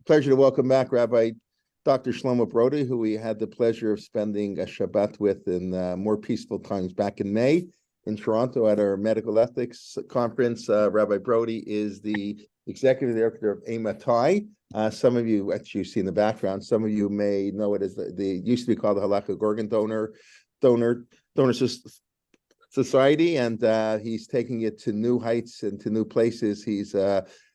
Pleasure to welcome back Rabbi Dr. Shlomo Brody, who we had the pleasure of spending a Shabbat with in more peaceful times back in May in Toronto at our medical ethics conference. Rabbi Brody is the executive director of AMATI. Some of you, as you see in the background, some of you may know it as the used to be called the Halakhic Organ Donor Society, and he's taking it to new heights and to new places. He's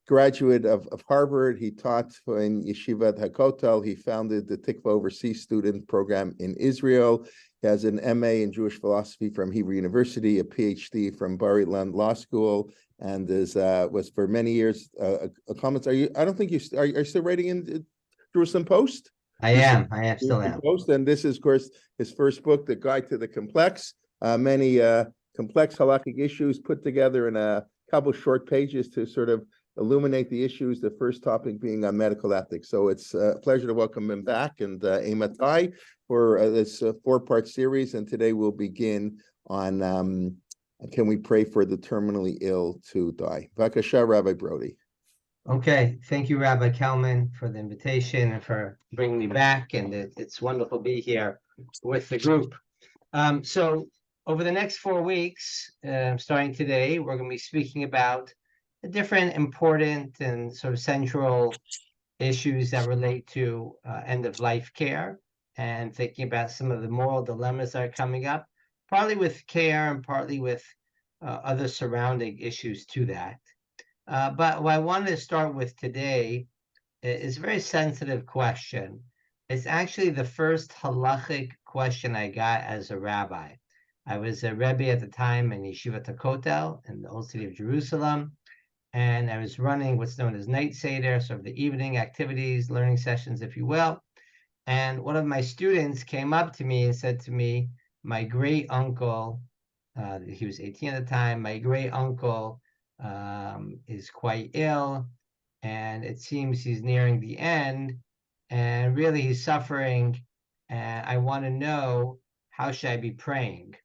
graduate of Harvard. He taught in Yeshivat HaKotel. He founded the Tikva Overseas Student Program in Israel. He has an MA in Jewish philosophy from Hebrew University, a PhD from Bar-Ilan Law School, and was for many years a comments. I don't think are you still writing in Jerusalem Post? I am still am. Post, and this is, of course, his first book, The Guide to the Complex. Many complex halakhic issues put together in a couple short pages to sort of illuminate the issues, the first topic being on medical ethics. So it's a pleasure to welcome him back and AMATI for this four-part series. And today we'll begin on can we pray for the terminally ill to die? Vakasha, Rabbi Brody. Okay, thank you, Rabbi Kalman, for the invitation and for bringing me back. And it's wonderful to be here with the group. So over the next 4 weeks, starting today, we're going to be speaking about the different important and sort of central issues that relate to end-of-life care and thinking about some of the moral dilemmas that are coming up, partly with care and partly with other surrounding issues to that. But what I wanted to start with today is a very sensitive question. It's actually the first halachic question I got as a rabbi. I was a Rabbi at the time in Yeshivat HaKotel in the old city of Jerusalem, and I was running what's known as night seder, sort of the evening activities, learning sessions, if you will. And one of my students came up to me and said to me, my great uncle, he was 18 at the time, my great uncle is quite ill, and it seems he's nearing the end, and really he's suffering, and I want to know, how should I be praying?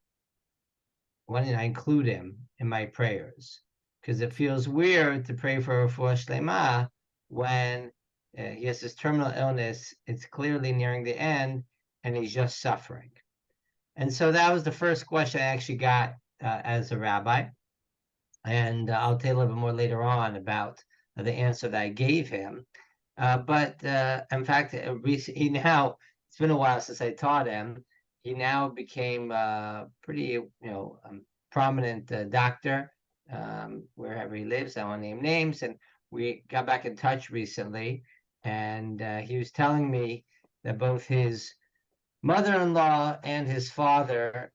Why didn't I include him in my prayers? Because it feels weird to pray for refuah shlema when he has this terminal illness, it's clearly nearing the end, and he's just suffering. And so that was the first question I actually got as a rabbi. And I'll tell you a little bit more later on about the answer that I gave him. But in fact, he now, it's been a while since I taught him. He now became pretty, prominent doctor wherever he lives. I won't name names. And we got back in touch recently, and he was telling me that both his mother-in-law and his father,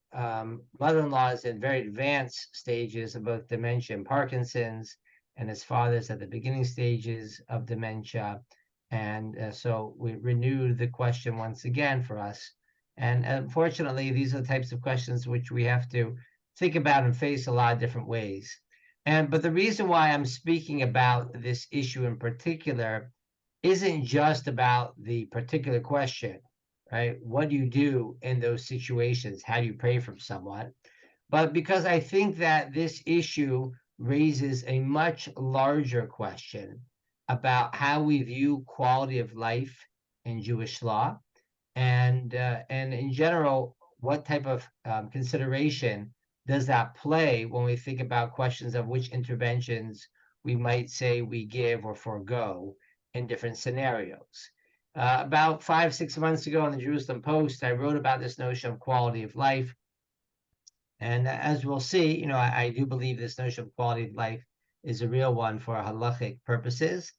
mother-in-law is in very advanced stages of both dementia and Parkinson's, and his father's at the beginning stages of dementia. And so we renewed the question once again for us. And unfortunately, these are the types of questions which we have to think about and face a lot of different ways. But the reason why I'm speaking about this issue in particular isn't just about the particular question, right? What do you do in those situations? How do you pray for someone? But because I think that this issue raises a much larger question about how we view quality of life in Jewish law, and in general, what type of consideration does that play when we think about questions of which interventions we might say we give or forego in different scenarios. About 5-6 months ago in the Jerusalem Post, I wrote about this notion of quality of life. And as we'll see, I do believe this notion of quality of life is a real one for halachic purposes.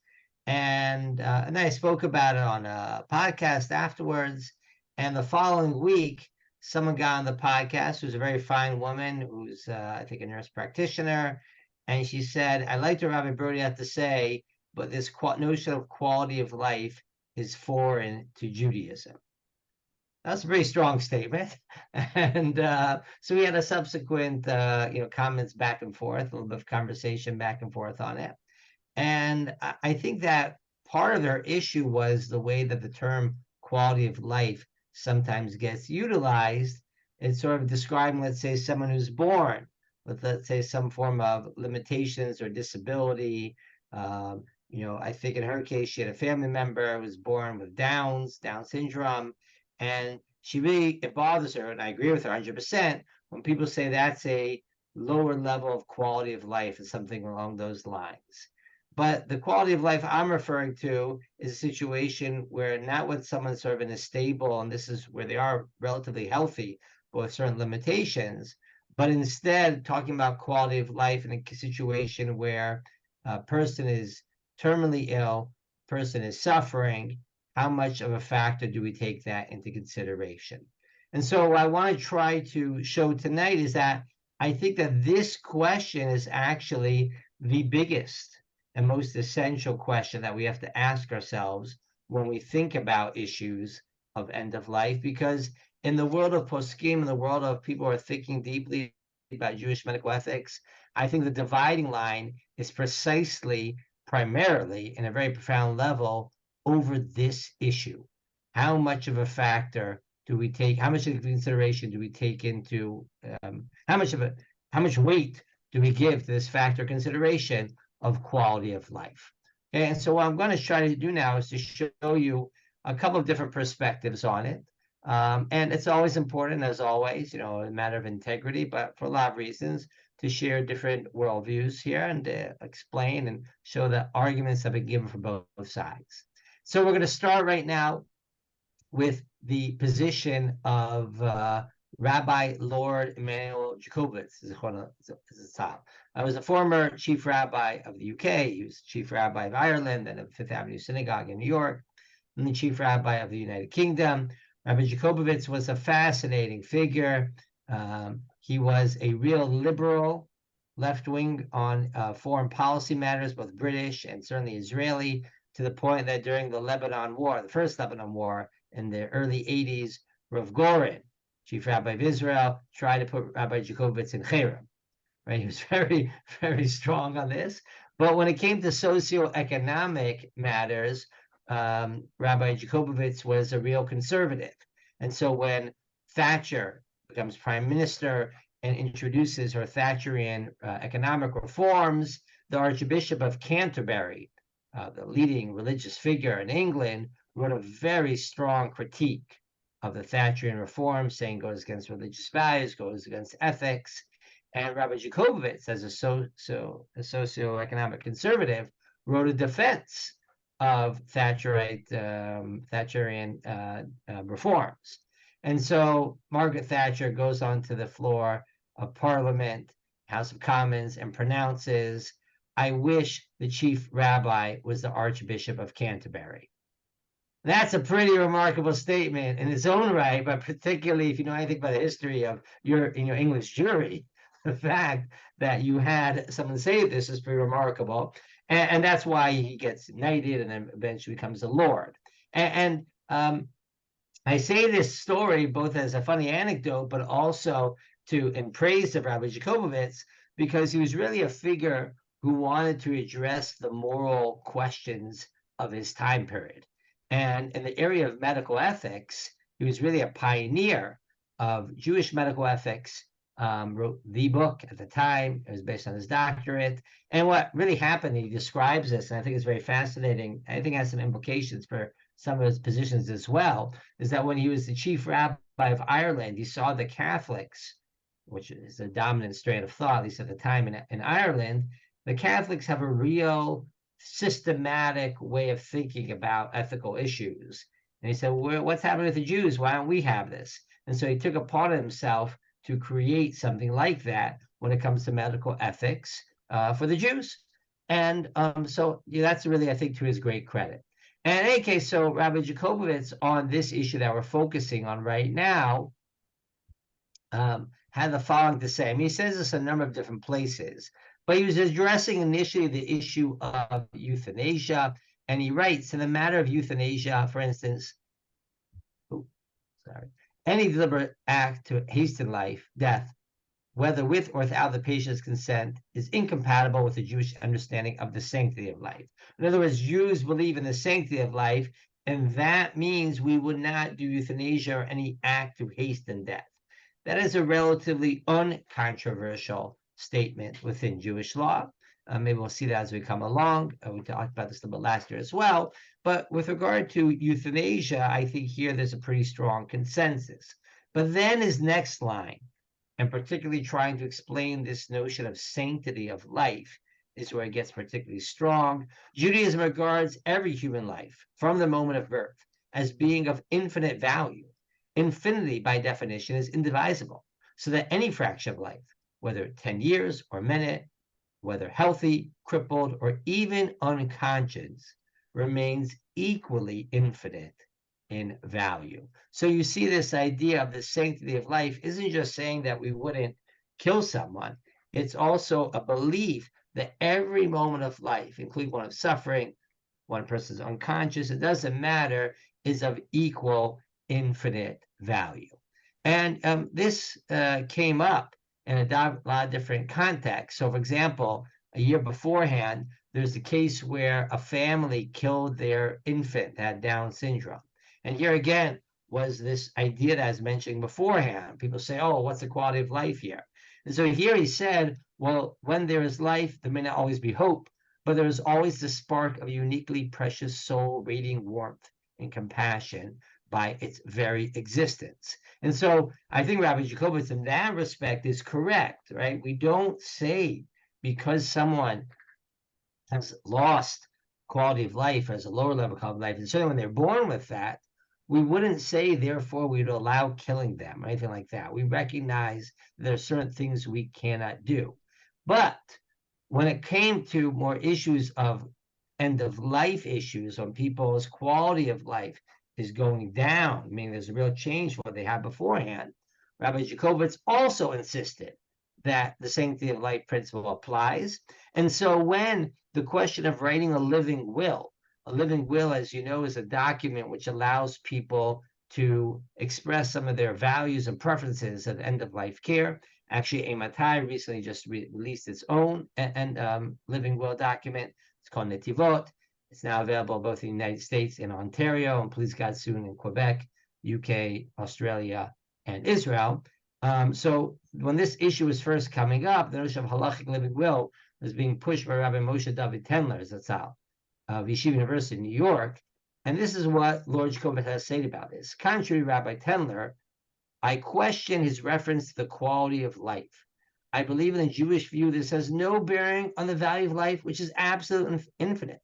And I spoke about it on a podcast afterwards. And the following week, someone got on the podcast who's a very fine woman who's, I think, a nurse practitioner. And she said, I like what Rabbi Brody had to say, but this notion of quality of life is foreign to Judaism. That's a very strong statement. And so we had a subsequent, comments back and forth, a little bit of conversation back and forth on it. And I think that part of their issue was the way that the term quality of life sometimes gets utilized. It's sort of describing, let's say, someone who's born with, let's say, some form of limitations or disability, I think in her case, she had a family member who was born with Down syndrome, and it bothers her, and I agree with her 100%, when people say that's a lower level of quality of life and something along those lines. But the quality of life I'm referring to is a situation where not when someone's sort of in a stable, and this is where they are relatively healthy, but with certain limitations, but instead talking about quality of life in a situation where a person is terminally ill, person is suffering, how much of a factor do we take that into consideration? And so what I want to try to show tonight is that I think that this question is actually the biggest and most essential question that we have to ask ourselves when we think about issues of end of life, because in the world of poskim, in the world of people who are thinking deeply about Jewish medical ethics, I think the dividing line is precisely, primarily, in a very profound level, over this issue. How much of a factor do we take? How much of consideration do we take into? How much weight do we give to this factor consideration of quality of life? Okay, and so what I'm going to try to do now is to show you a couple of different perspectives on it. And it's always important, as always, a matter of integrity, but for a lot of reasons, to share different worldviews here and to explain and show the arguments that have been given from both sides. So we're going to start right now with the position of Rabbi Lord Emanuel Jacobitz. I was a former chief rabbi of the UK. He was chief rabbi of Ireland and of Fifth Avenue Synagogue in New York, and the chief rabbi of the United Kingdom. Rabbi Jacobitz was a fascinating figure. He was a real liberal, left-wing on foreign policy matters, both British and certainly Israeli, to the point that during the Lebanon War, the first Lebanon War in the early 80s, Rav Goren, chief rabbi of Israel, tried to put Rabbi Jacobitz in Cherem. Right? He was very, very strong on this. But when it came to socioeconomic matters, Rabbi Jacobitz was a real conservative. And so when Thatcher becomes prime minister and introduces her Thatcherian economic reforms, the Archbishop of Canterbury, the leading religious figure in England, wrote a very strong critique of the Thatcherian reforms, saying goes against religious values, goes against ethics. And Rabbi Jacobitz, as a socioeconomic conservative, wrote a defense of Thatcherian reforms. And so Margaret Thatcher goes onto the floor of Parliament, House of Commons, and pronounces, "I wish the chief rabbi was the Archbishop of Canterbury." That's a pretty remarkable statement in its own right, but particularly if you know anything about the history of your English jury, the fact that you had someone say this is pretty remarkable. And that's why he gets knighted and then eventually becomes a lord. And I say this story both as a funny anecdote, but also in praise of Rabbi Jacobitz, because he was really a figure who wanted to address the moral questions of his time period. And in the area of medical ethics, he was really a pioneer of Jewish medical ethics, wrote the book at the time. It was based on his doctorate. And what really happened, he describes this, and I think it's very fascinating. I think it has some implications for some of his positions as well, is that when he was the chief rabbi of Ireland, he saw the Catholics, which is a dominant strain of thought, at least at the time in Ireland. The Catholics have a real systematic way of thinking about ethical issues. And he said, well, what's happening with the Jews? Why don't we have this? And so he took upon himself to create something like that when it comes to medical ethics for the Jews. And so that's really, I think, to his great credit. And in any case, so Rabbi Jacobitz, on this issue that we're focusing on right now, had the following to say. I mean, he says this in a number of different places, but he was addressing initially the issue of euthanasia. And he writes, in the matter of euthanasia, for instance, any deliberate act to hasten life, death, whether with or without the patient's consent, is incompatible with the Jewish understanding of the sanctity of life. In other words, Jews believe in the sanctity of life, and that means we would not do euthanasia or any act to hasten death. That is a relatively uncontroversial statement within Jewish law. Maybe we'll see that as we come along. We talked about this a little bit last year as well. But with regard to euthanasia, I think here there's a pretty strong consensus. But then his next line, and particularly trying to explain this notion of sanctity of life, is where it gets particularly strong. Judaism regards every human life from the moment of birth as being of infinite value. Infinity, by definition, is indivisible, so that any fraction of life, whether 10 years or minute, whether healthy, crippled, or even unconscious, remains equally infinite in value. So you see, this idea of the sanctity of life isn't just saying that we wouldn't kill someone. It's also a belief that every moment of life, including one of suffering, one person's unconscious, it doesn't matter, is of equal infinite value. And this came up in a lot of different contexts. So, for example, a year beforehand, there's a case where a family killed their infant that had Down syndrome. And here again was this idea that I was mentioning beforehand. People say, oh, what's the quality of life here? And so here he said, well, when there is life, there may not always be hope, but there is always the spark of a uniquely precious soul radiating warmth and compassion by its very existence. And so I think Rabbi Jacobitz in that respect is correct, right? We don't say because someone has lost quality of life, has a lower level quality of life, and certainly when they're born with that, we wouldn't say, therefore, we'd allow killing them or anything like that. We recognize there are certain things we cannot do. But when it came to more issues of end of life issues, when people's quality of life is going down, meaning there's a real change from what they had beforehand, Rabbi Jacobitz also insisted that the sanctity of life principle applies. And so when the question of writing a living will, as you know, is a document which allows people to express some of their values and preferences at end-of-life care. Actually, Eimatai recently just released its own living will document. It's called Netivot. It's now available both in the United States and Ontario, and please God soon in Quebec, UK, Australia, and Israel. So when this issue was first coming up, the notion of halachic living will was being pushed by Rabbi Moshe David Tendler, Zatzal, of Yeshiva University in New York. And this is what Lord Jacobitz has to say about this. Contrary to Rabbi Tendler, I question his reference to the quality of life. I believe in the Jewish view this has no bearing on the value of life, which is absolute and infinite,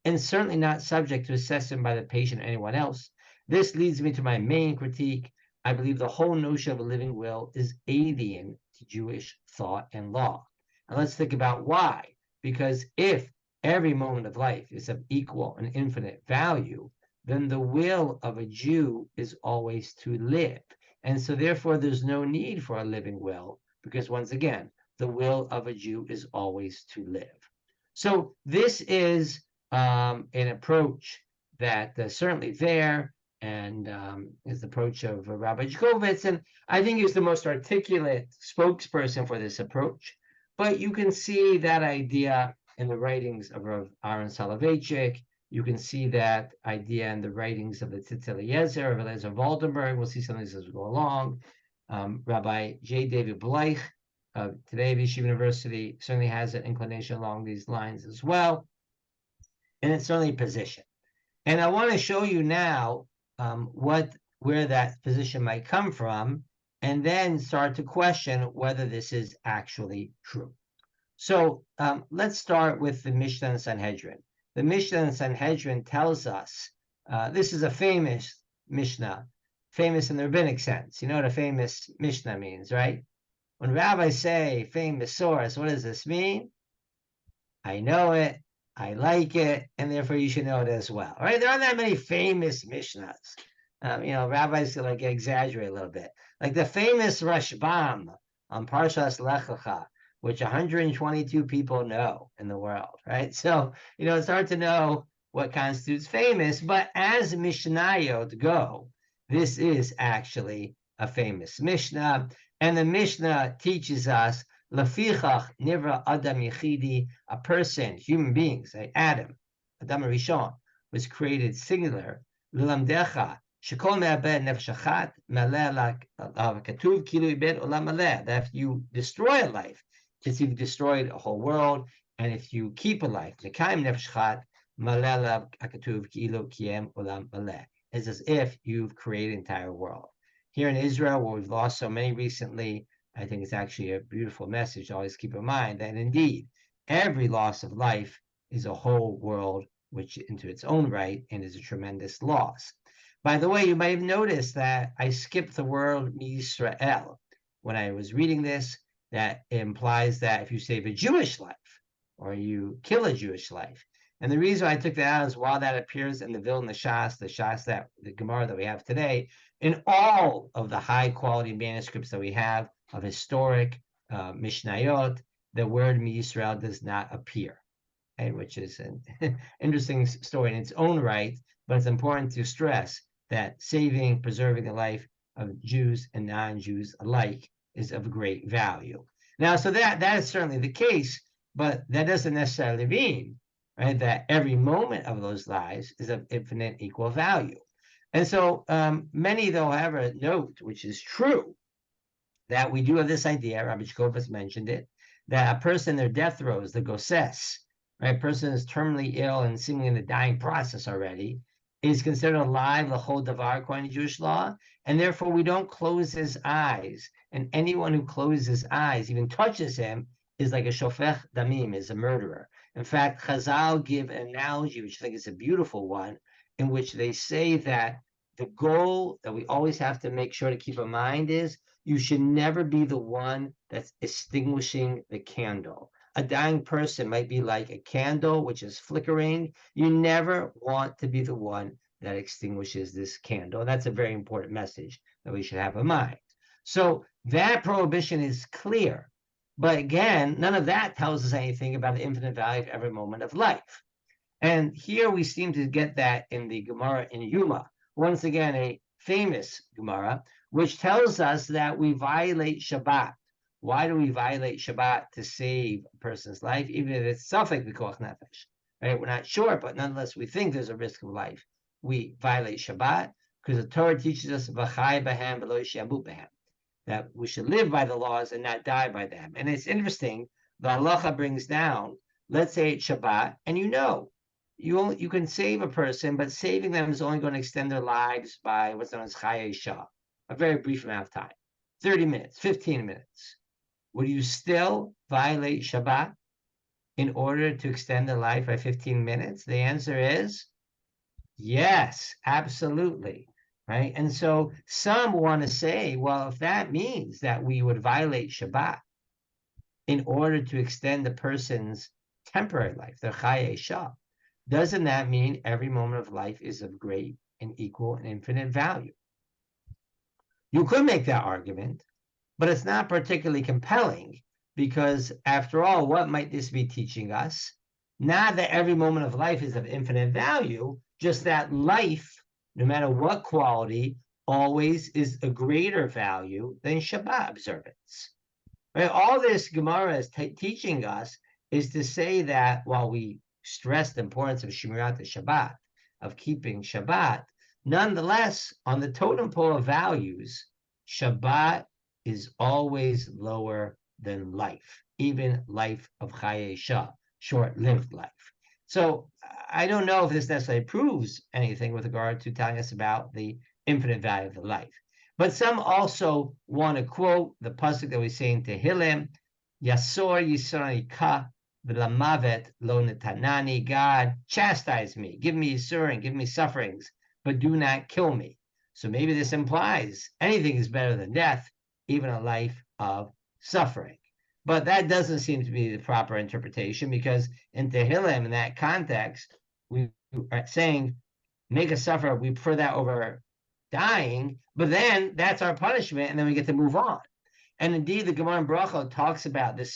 and certainly not subject to assessment by the patient or anyone else. This leads me to my main critique. I believe the whole notion of a living will is alien to Jewish thought and law. And let's think about why. Because if every moment of life is of equal and infinite value, then the will of a Jew is always to live. And so therefore, there's no need for a living will, because once again, the will of a Jew is always to live. So this is an approach that certainly there, and is the approach of Rabbi Jacobitz, and I think he's the most articulate spokesperson for this approach. But you can see that idea in the writings of Rav Aaron Soloveitchik. You can see that idea in the writings of the Tzitz Eliezer, of Eliezer Waldenberg. We'll see some of these as we go along. Rabbi J. David Bleich of today of Yeshiva University certainly has an inclination along these lines as well. And it's certainly a position. And I want to show you now where that position might come from, and then start to question whether this is actually true. So let's start with the Mishnah and Sanhedrin. The Mishnah and Sanhedrin tells us, this is a famous Mishnah, famous in the rabbinic sense. You know what a famous Mishnah means, right? When rabbis say famous source, what does this mean? I know it, I like it, and therefore you should know it as well, right? There aren't that many famous Mishnahs. Rabbis like exaggerate a little bit. Like the famous Rashbam on Parshas Lech Lecha, which 122 people know in the world, right? So, it's hard to know what constitutes famous, but as Mishnayot go, this is actually a famous Mishnah. And the Mishnah teaches us, Lafichach nivra Adam Yechidi, a person, human beings, Adam Rishon, was created singular, Lilamdecha, Shekol me'abed nefesh achat, maleh katuv kilu ibed olam maleh, that if you destroy a life, just you've destroyed a whole world, And if you keep a life, it's as if you've created the entire world. Here in Israel, where we've lost so many recently, I think it's actually a beautiful message to always keep in mind that indeed every loss of life is a whole world, which into its own right, and is a tremendous loss. By the way, you might have noticed that I skipped the word Yisrael when I was reading this. That implies that if you save a Jewish life or you kill a Jewish life. And the reason I took that out is while that appears in the Vilna Shas, the Shas that the Gemara that we have today, in all of the high quality manuscripts that we have of historic Mishnayot, the word Yisrael does not appear, right? Which is an interesting story in its own right, but it's important to stress that saving, preserving the life of Jews and non-Jews alike is of great value. Now, so that is certainly the case, but that doesn't necessarily mean, right, that every moment of those lives is of infinite equal value. And so many, though, however, note, which is true, that we do have this idea, Rabbi Shkopas mentioned it, that a person in their death throes, the goses, right, a person is terminally ill and seemingly in the dying process already, is considered alive, the whole davar, according to Jewish law, and therefore we don't close his eyes. And anyone who closes his eyes, even touches him, is like a shofech damim, is a murderer. In fact, Chazal give an analogy, which I think is a beautiful one, in which they say that the goal that we always have to make sure to keep in mind is you should never be the one that's extinguishing the candle. A dying person might be like a candle, which is flickering. You never want to be the one that extinguishes this candle. That's a very important message that we should have in mind. So that prohibition is clear. But again, none of that tells us anything about the infinite value of every moment of life. And here we seem to get that in the Gemara in Yuma. Once again, a famous Gemara, which tells us that we violate Shabbat. Why do we violate Shabbat? To save a person's life, even if it's safek b'koach nefesh, right? We're not sure, but nonetheless, we think there's a risk of life. We violate Shabbat because the Torah teaches us v'chai b'hem v'lo yishabu b'hem, that we should live by the laws and not die by them. And it's interesting, the halacha brings down, let's say it's Shabbat, and you can save a person, but saving them is only going to extend their lives by what's known as Chaye Shah, a very brief amount of time, 30 minutes, 15 minutes. Would you still violate Shabbat in order to extend their life by 15 minutes? The answer is yes, absolutely, right? And so some want to say, well, if that means that we would violate Shabbat in order to extend the person's temporary life, their Chaye Shah, doesn't that mean every moment of life is of great and equal and infinite value? You could make that argument, but it's not particularly compelling because, after all, what might this be teaching us? Not that every moment of life is of infinite value, just that life, no matter what quality, always is a greater value than Shabbat observance. Right? All this Gemara is teaching us is to say that while we stress the importance of Shemirat Shabbat, of keeping Shabbat, nonetheless, on the totem pole of values, Shabbat is always lower than life, even life of Chaye Shah, short-lived life. So I don't know if this necessarily proves anything with regard to telling us about the infinite value of the life. But some also want to quote the pasuk that we say in Tehillim, Yasor Yisrani Ka V'lamavet Lo Netanani, God, chastise me, give me Yisurin, give me sufferings, but do not kill me. So maybe this implies anything is better than death, even a life of suffering. But that doesn't seem to be the proper interpretation, because in Tehillim, in that context, we are saying, make us suffer, we prefer that over dying, but then that's our punishment, and then we get to move on. And indeed, the Gemara in Brachot talks about the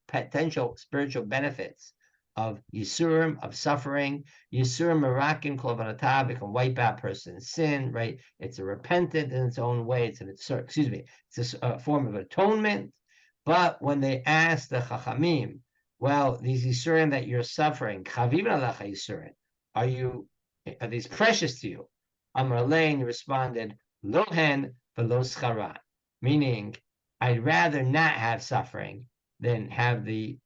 potential spiritual benefits of Yisurim, of suffering. Yisurim Merakin Klovanatav, it can wipe out a person's sin, right? It's a repentant in its own way. It's a form of atonement. But when they ask the Chachamim, well, these Yisurim that you're suffering, Chavim Alacha Yisurim, are these precious to you? Amar Lein responded, Lohen v'lo scharan, meaning I'd rather not have suffering than have the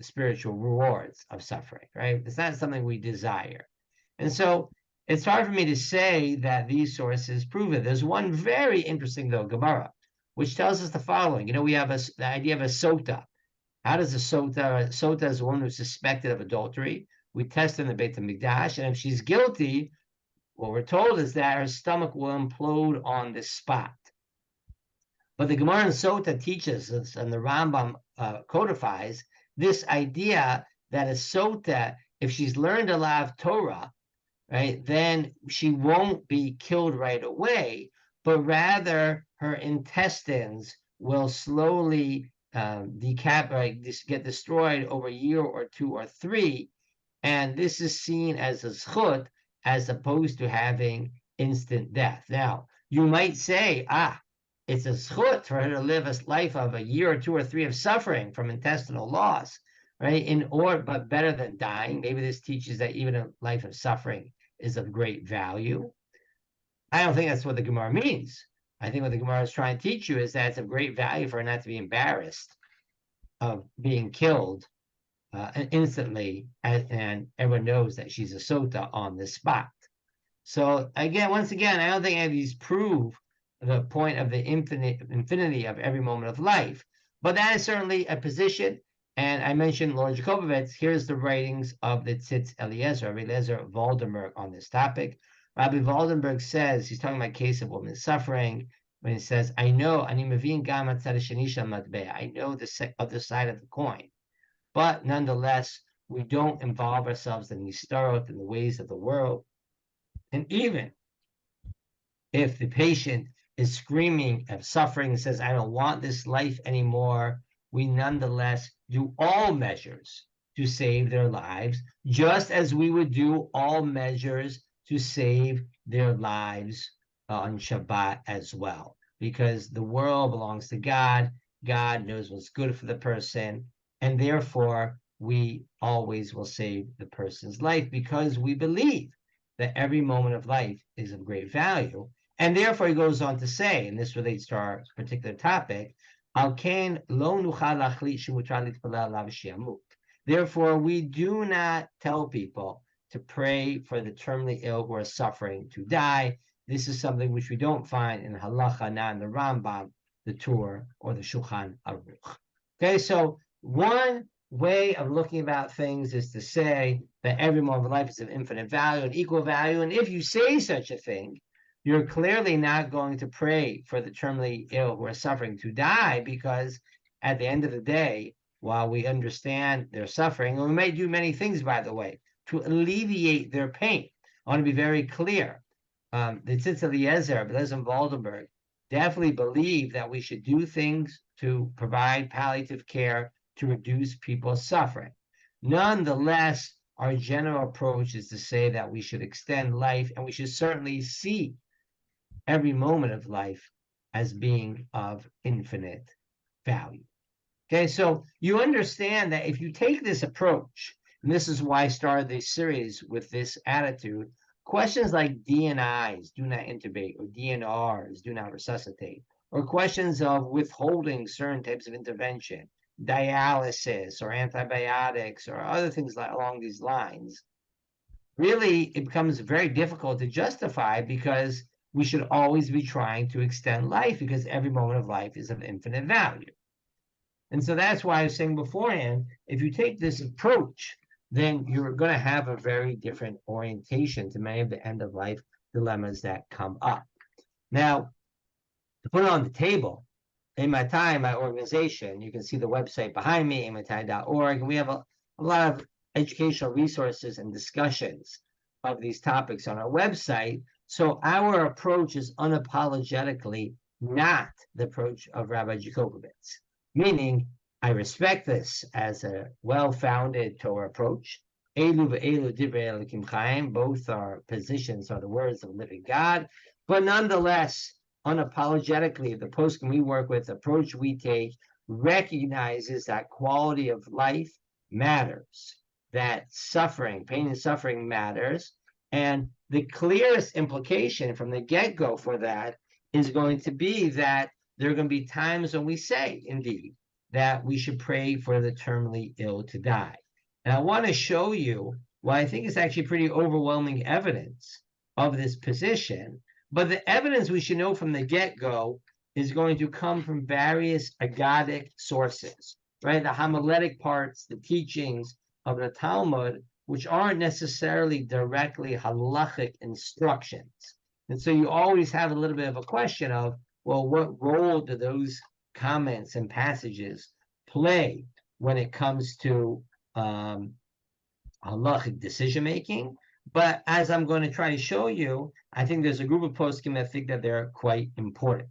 spiritual rewards of suffering, right? It's not something we desire. And so it's hard for me to say that these sources prove it. There's one very interesting, though, Gemara, which tells us the following. We have the idea of a sota. How does a sota is a woman who's suspected of adultery. We test in the Beit HaMikdash, and if she's guilty, what we're told is that her stomach will implode on the spot. But the Gemara in Sota teaches us, and the Rambam codifies this idea that a sota, if she's learned a lot of Torah, right, then she won't be killed right away, but rather her intestines will slowly get destroyed over a year or 2 or 3, and this is seen as a zchut as opposed to having instant death. Now, you might say, it's a zchut for her to live a life of a year or 2 or 3 of suffering from intestinal loss, right? But better than dying. Maybe this teaches that even a life of suffering is of great value. I don't think that's what the Gemara means. I think what the Gemara is trying to teach you is that it's of great value for her not to be embarrassed of being killed instantly, and everyone knows that she's a sota on the spot. So once again, I don't think any of these prove the point of the infinity of every moment of life, but that is certainly a position. And I mentioned Lord Jacobovitz. Here's the writings of the Tzitz Eliezer, Rabbi Eliezer Waldenberg, on this topic. Rabbi Waldenberg says, he's talking about case of woman suffering, when he says, I know, I know the other side of the coin, but nonetheless, we don't involve ourselves in these starot, in the ways of the world. And even if the patient is screaming of suffering and says, I don't want this life anymore, we nonetheless do all measures to save their lives, just as we would do all measures to save their lives on Shabbat as well. Because the world belongs to God. God knows what's good for the person, and therefore we always will save the person's life, because we believe that every moment of life is of great value. And therefore he goes on to say, and this relates to our particular topic, therefore we do not tell people to pray for the terminally ill who are suffering to die. This is something which we don't find in Halacha, not in the Rambam, the Torah, or the Shulchan Aruch. Okay, so one way of looking about things is to say that every moment of life is of infinite value and equal value. And if you say such a thing, you're clearly not going to pray for the terminally ill who are suffering to die, because at the end of the day, while we understand their suffering, and we may do many things, by the way, to alleviate their pain. I want to be very clear. The Tzitz Eliezer, Eliezer Waldenberg, definitely believe that we should do things to provide palliative care to reduce people's suffering. Nonetheless, our general approach is to say that we should extend life, and we should certainly see every moment of life as being of infinite value. Okay, so you understand that if you take this approach, and this is why I started this series with this attitude, questions like DNIs, do not intubate, or DNRs, do not resuscitate, or questions of withholding certain types of intervention, dialysis, or antibiotics, or other things along these lines, really it becomes very difficult to justify, because we should always be trying to extend life, because every moment of life is of infinite value. And so that's why I was saying beforehand, if you take this approach, then you're going to have a very different orientation to many of the end-of-life dilemmas that come up. Now, to put it on the table, in my time, my organization, you can see the website behind me, amitai.org, and we have a lot of educational resources and discussions of these topics on our website. So our approach is unapologetically not the approach of Rabbi Jacobovitz, meaning I respect this as a well-founded Torah approach. Elu ve'elu divrei Elokim Chaim, both our positions are the words of the living God, but nonetheless, unapologetically, the poskim we work with, the approach we take, recognizes that quality of life matters, that suffering, pain and suffering matters, and the clearest implication from the get-go for that is going to be that there are going to be times when we say, indeed, that we should pray for the terminally ill to die. And I want to show you why I think it's actually pretty overwhelming evidence of this position. But the evidence we should know from the get-go is going to come from various agadic sources, right? The homiletic parts, the teachings of the Talmud, which aren't necessarily directly halachic instructions. And so you always have a little bit of a question of, well, what role do those comments and passages play when it comes to halachic decision making? But as I'm going to try to show you, I think there's a group of poskim that think that they're quite important.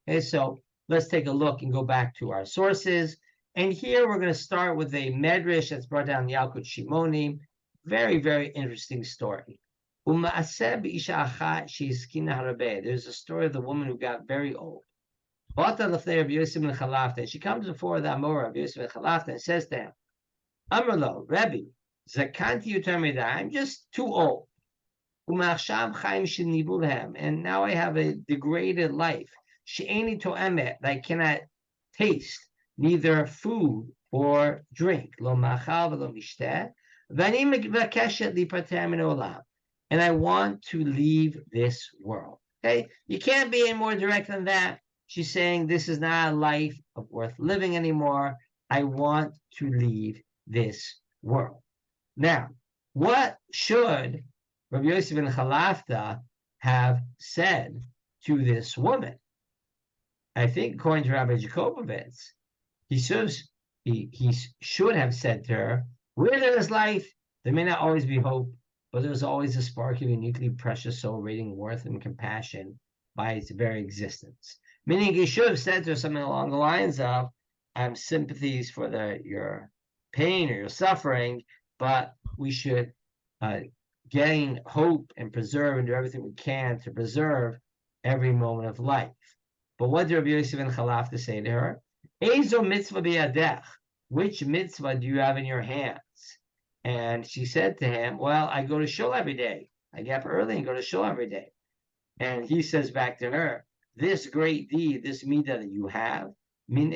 Okay, so let's take a look and go back to our sources. And here we're going to start with a medrash that's brought down Yalkut Shimoni. Very, very interesting story. There's a story of the woman who got very old. She comes before the Amor of Yosef and says to him, Amrlo, Rabbi, Zakanti Yutamida, I'm just too old. And now I have a degraded life. She'eni to'emet, I cannot taste neither food or drink. Lo machal v'lo mishteh. V'ani mevakeshet lipater min olam. And I want to leave this world. Okay? You can't be any more direct than that. She's saying this is not a life worth living anymore. I want to leave this world. Now, what should Rabbi Yosef ben Chalafta have said to this woman? I think, according to Rabbi Jacobovitz, he should have said to her, where there is life, there may not always be hope, but there's always a spark of uniquely precious soul radiating worth and compassion by its very existence. Meaning he should have said to her something along the lines of, I have sympathies for your pain or your suffering, but we should gain hope and preserve and do everything we can to preserve every moment of life. But what did Rabbi Yosef ben Chalafta say to her? Ezo mitzvah biyadech, which mitzvah do you have in your hands? And she said to him, well, I go to shul every day. I get up early and go to shul every day. And he says back to her, this great deed, this midah that you have, don't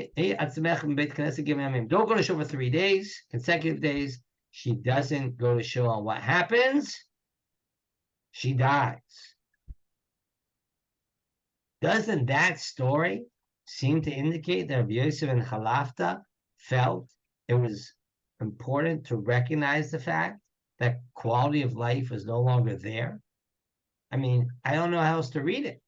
go to shul for 3 days, consecutive days. She doesn't go to shul, and what happens? She dies. Doesn't that story seem to indicate that Rabbi Yosef and Chalafta felt it was important to recognize the fact that quality of life was no longer there? I mean, I don't know how else to read it.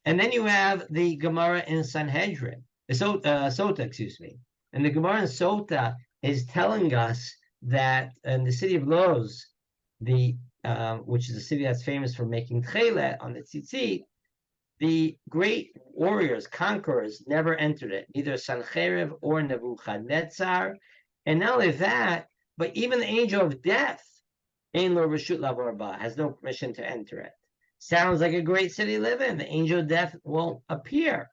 And then you have the Gemara in Sanhedrin, Sota, excuse me. And the Gemara in Sota is telling us that in the city of Luz, which is a city that's famous for making tchelet on the tzitzit, the great warriors, conquerors, never entered it, neither Sancherib or Nebuchadnezzar. And not only that, but even the angel of death, Ein Lo Reshut Lavor Ba, has no permission to enter it. Sounds like a great city to live in. The angel of death won't appear.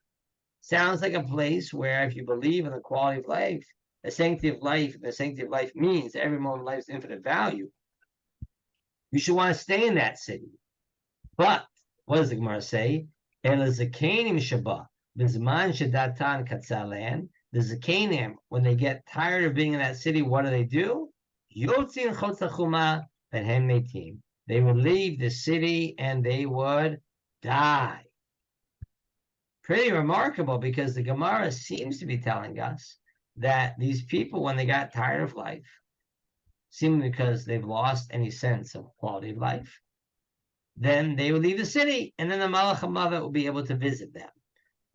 Sounds like a place where, if you believe in the quality of life, the sanctity of life means that every moment of life is infinite value. You should want to stay in that city. But what does the Gemara say? The Zakanim, when they get tired of being in that city, what do? They would leave the city and they would die. Pretty remarkable, because the Gemara seems to be telling us that these people, when they got tired of life, seemingly because they've lost any sense of quality of life, then they will leave the city, and then the Malach HaMavet will be able to visit them.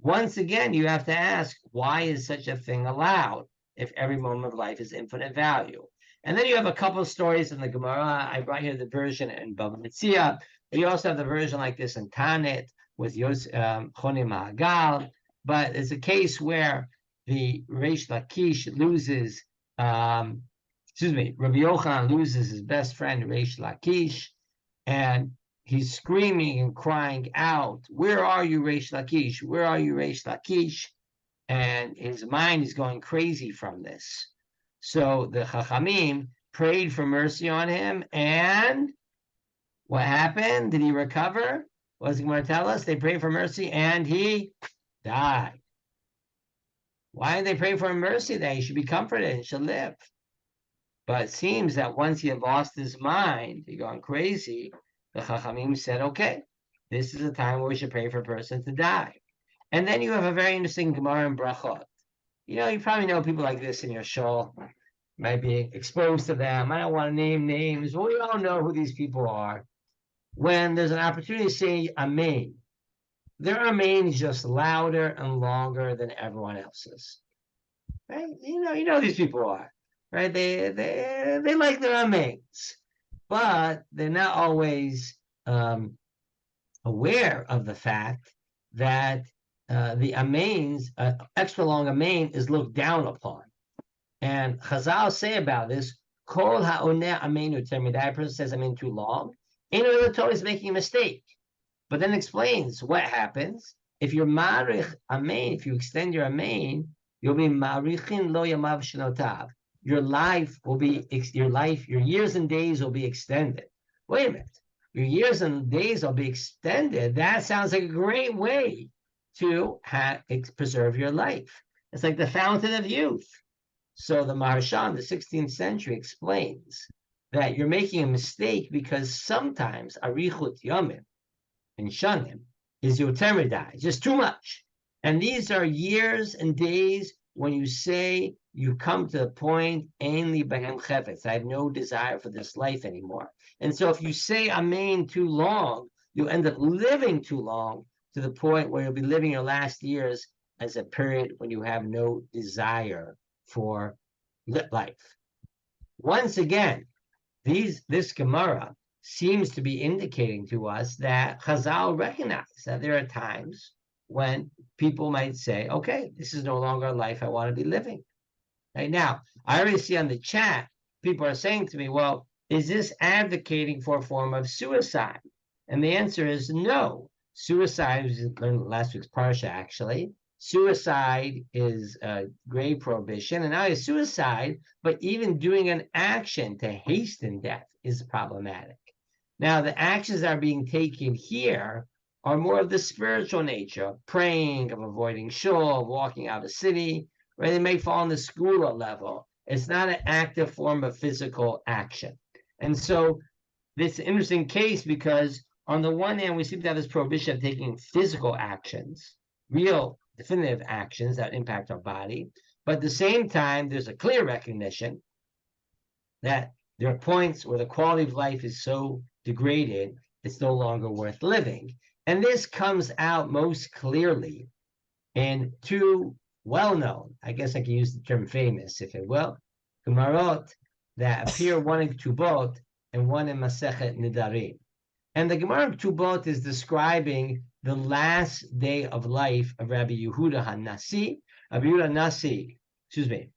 Once again, you have to ask, why is such a thing allowed if every moment of life is infinite value? And then you have a couple of stories in the Gemara. I brought here the version in Bava Metzia, but you also have the version like this in Tanet with Chonim Ha'agal. But it's a case where the Reish Lakish loses, Rabbi Yochanan loses his best friend, Reish Lakish, and he's screaming and crying out, where are you, Reish Lakish? Where are you, Reish Lakish? And his mind is going crazy from this. So the Chachamim prayed for mercy on him, and what happened? Did he recover? What is he going to tell us? They prayed for mercy, and he died. Why did they pray for mercy that he should be comforted and should live? But it seems that once he had lost his mind, he gone crazy, the Chachamim said, okay, this is a time where we should pray for a person to die. And then you have a very interesting Gemara in Brachot. You probably know people like this in your shul, might be exposed to them. I don't want to name names, but we all know who these people are. When there's an opportunity to say Amen, their Amen is just louder and longer than everyone else's. Right? You know these people are. Right? They like their amens, but they're not always aware of the fact that the amens, extra long amen, is looked down upon. And Chazal say about this, Kol ha'oneh amenu termidai, person says amen too long, the Torah is making a mistake. But then explains what happens if you're marich amen, if you extend your amen, you'll be marichin lo yamav shenotav. Your years and days will be extended. Wait a minute. Your years and days will be extended. That sounds like a great way to preserve your life. It's like the fountain of youth. So the Maharsha in the 16th century explains that you're making a mistake because sometimes arichut yomim and shanim is yoter midai, just too much. And these are years and days when you say you come to the point, ainli behem chefetz, I have no desire for this life anymore. And so if you say amen too long, you'll end up living too long to the point where you'll be living your last years as a period when you have no desire for life. Once again, this Gemara seems to be indicating to us that Chazal recognize that there are times when people might say, okay, this is no longer a life I want to be living. Right now, I already see on the chat, people are saying to me, well, is this advocating for a form of suicide? And the answer is no. Suicide, we learned last week's parsha actually, suicide is a grave prohibition, and not only suicide, but even doing an action to hasten death is problematic. Now, the actions that are being taken here are more of the spiritual nature, praying, of avoiding shul, of walking out of the city, right? They may fall on the school level. It's not an active form of physical action. And so this is an interesting case because on the one hand, we seem to have this prohibition of taking physical actions, real definitive actions that impact our body. But at the same time, there's a clear recognition that there are points where the quality of life is so degraded, it's no longer worth living. And this comes out most clearly in two well-known, I guess I can use the term famous, if it will, Gemarot that appear one in Ketubot and one in Masechet Nidarim. And the Gemara in Ketubot is describing the last day of life of Rabbi Yehuda HaNasi. Rabbi Yehuda HaNasi,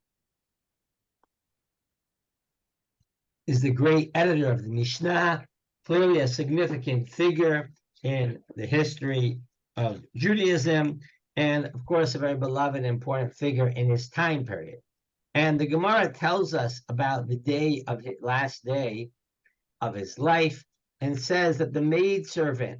is the great editor of the Mishnah, clearly a significant figure in the history of Judaism, and of course, a very beloved and important figure in his time period. And the Gemara tells us about the day of his last day of his life, and says that the maidservant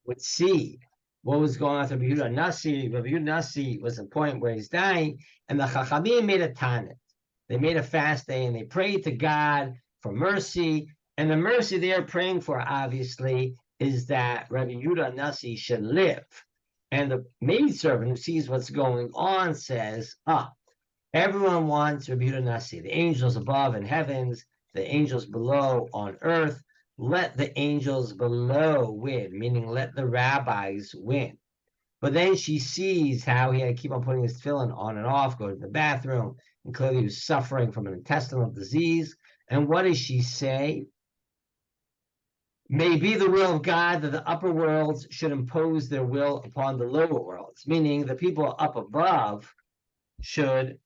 would see what was going on with Rabbi Yehuda HaNasi. Rabbi Yehuda HaNasi was the point where he's dying, and the Chachamim made a tanit. They made a fast day, and they prayed to God for mercy. And the mercy they are praying for, obviously, is that Rabbi Yehuda HaNasi should live. And the maidservant who sees what's going on says, everyone wants Rabbi Yehuda HaNasi. The angels above in heavens, the angels below on earth. Let the angels below win, meaning let the rabbis win. But then she sees how he had to keep on putting his tefillin on and off, go to the bathroom, and clearly he was suffering from an intestinal disease. And what does she say? May be the will of God that the upper worlds should impose their will upon the lower worlds, meaning the people up above should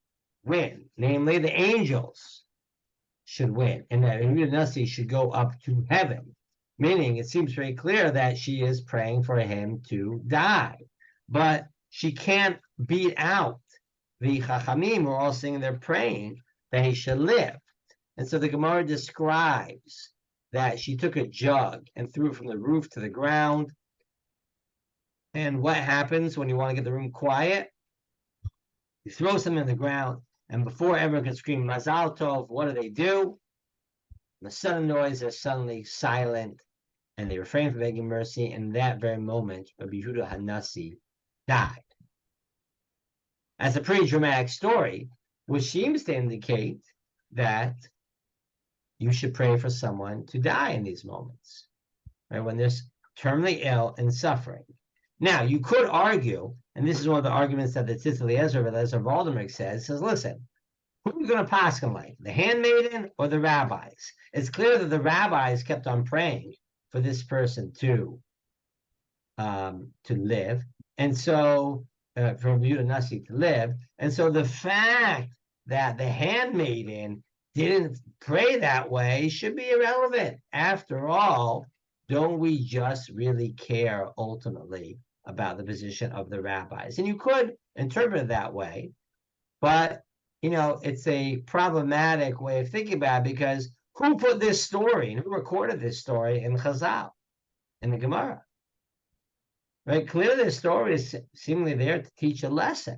win, namely the angels should win, and that Yehuda HaNasi should go up to heaven, meaning it seems very clear that she is praying for him to die, but she can't beat out the Chachamim who are all saying they're praying that he should live. And so the Gemara describes that she took a jug and threw it from the roof to the ground. And what happens when you want to get the room quiet? He throws them in the ground, and before everyone can scream Mazal Tov, what do? The sudden noise, they're suddenly silent, and they refrain from begging mercy. And in that very moment, Rabbi Yehuda Hanassi died. That's a pretty dramatic story, which seems to indicate that you should pray for someone to die in these moments, right? When they're terminally ill and suffering. Now, you could argue, and this is one of the arguments that the Tzitz Eliezer Waldemar says, listen, who are we going to paskin like, the handmaiden or the rabbis? It's clear that the rabbis kept on praying for this person to live, and so for Yehuda Nasi to live, and so the fact that the handmaiden didn't pray that way should be irrelevant. After all, don't we just really care ultimately about the position of the rabbis? And you could interpret it that way, but it's a problematic way of thinking about it, because who put this story and who recorded this story in Chazal, in the Gemara? Right? Clearly, the story is seemingly there to teach a lesson.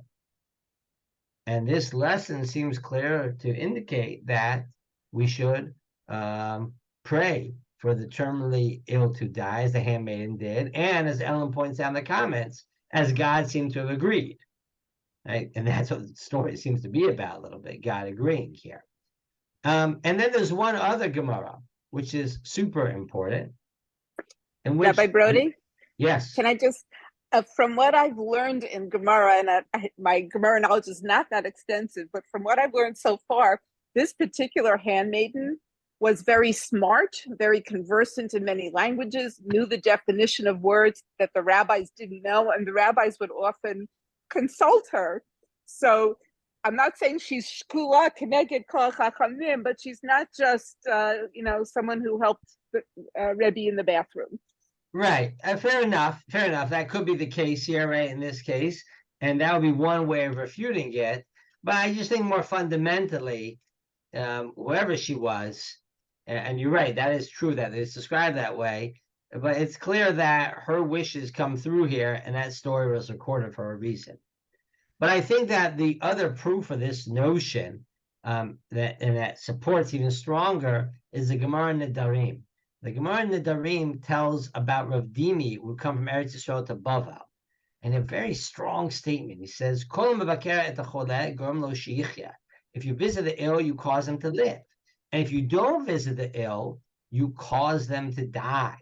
And this lesson seems clear to indicate that we should pray for the terminally ill to die, as the handmaiden did, and as Ellen points out in the comments, as God seemed to have agreed. Right? And that's what the story seems to be about a little bit, God agreeing here. And then there's one other Gemara, which is super important. In which, Rabbi Brody? Yes. Can I just, from what I've learned in Gemara, and my Gemara knowledge is not that extensive, but from what I've learned so far, this particular handmaiden was very smart, very conversant in many languages, knew the definition of words that the rabbis didn't know, and the rabbis would often consult her. So I'm not saying she's shkula keneged kol chachamim, but she's not just someone who helped Rabbi in the bathroom. Right. Fair enough. That could be the case here, right, in this case. And that would be one way of refuting it. But I just think more fundamentally, whoever she was, and you're right, that is true that it's described that way, but it's clear that her wishes come through here, and that story was recorded for a reason. But I think that the other proof of this notion that supports even stronger is the Gemara Nedarim. The Gemara Nedarim tells about Rav Dimi, who come from Eretz Yisrael to Bavel, and a very strong statement. He says, if you visit the ill, you cause them to live. And if you don't visit the ill, you cause them to die.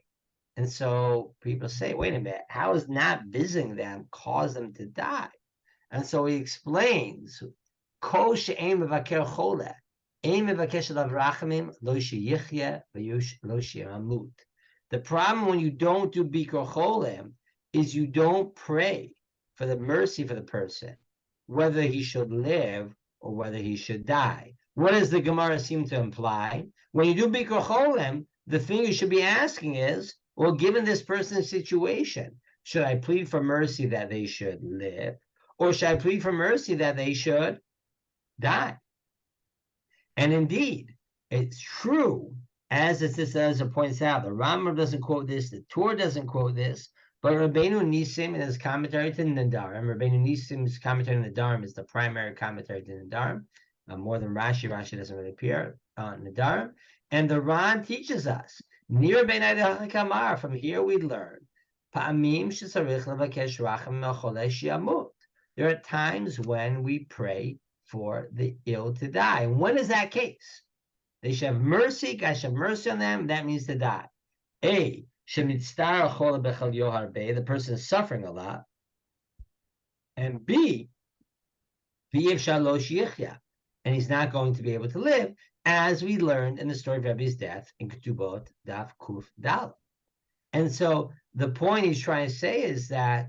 And so people say, wait a minute, how is not visiting them cause them to die? And so he explains, the problem when you don't do Bikur Cholim is you don't pray for the mercy for the person, whether he should live or whether he should die. What does the Gemara seem to imply? When you do Bikur Cholim, the thing you should be asking is, well, given this person's situation, should I plead for mercy that they should live? Or should I plead for mercy that they should die? And indeed, it's true, as it points out, the Rambam doesn't quote this, the Torah doesn't quote this, but Rabbeinu Nisim in his commentary to Nedarim, Rabbeinu Nisim's commentary to Nedarim is the primary commentary to Nedarim, more than Rashi. Rashi doesn't really appear on Nedarim. And the Ran teaches us, Nir Beinai Kamar, from here we learn, Pa'amim shesarich levakesh racham me'cholesh yamut. There are times when we pray for the ill to die. And when is that case? They should have mercy. God should have mercy on them. That means to die. A, the person is suffering a lot. And B, and he's not going to be able to live, as we learned in the story of Rabbi's death in Ketubot Daf Kuf Dal. And so the point he's trying to say is that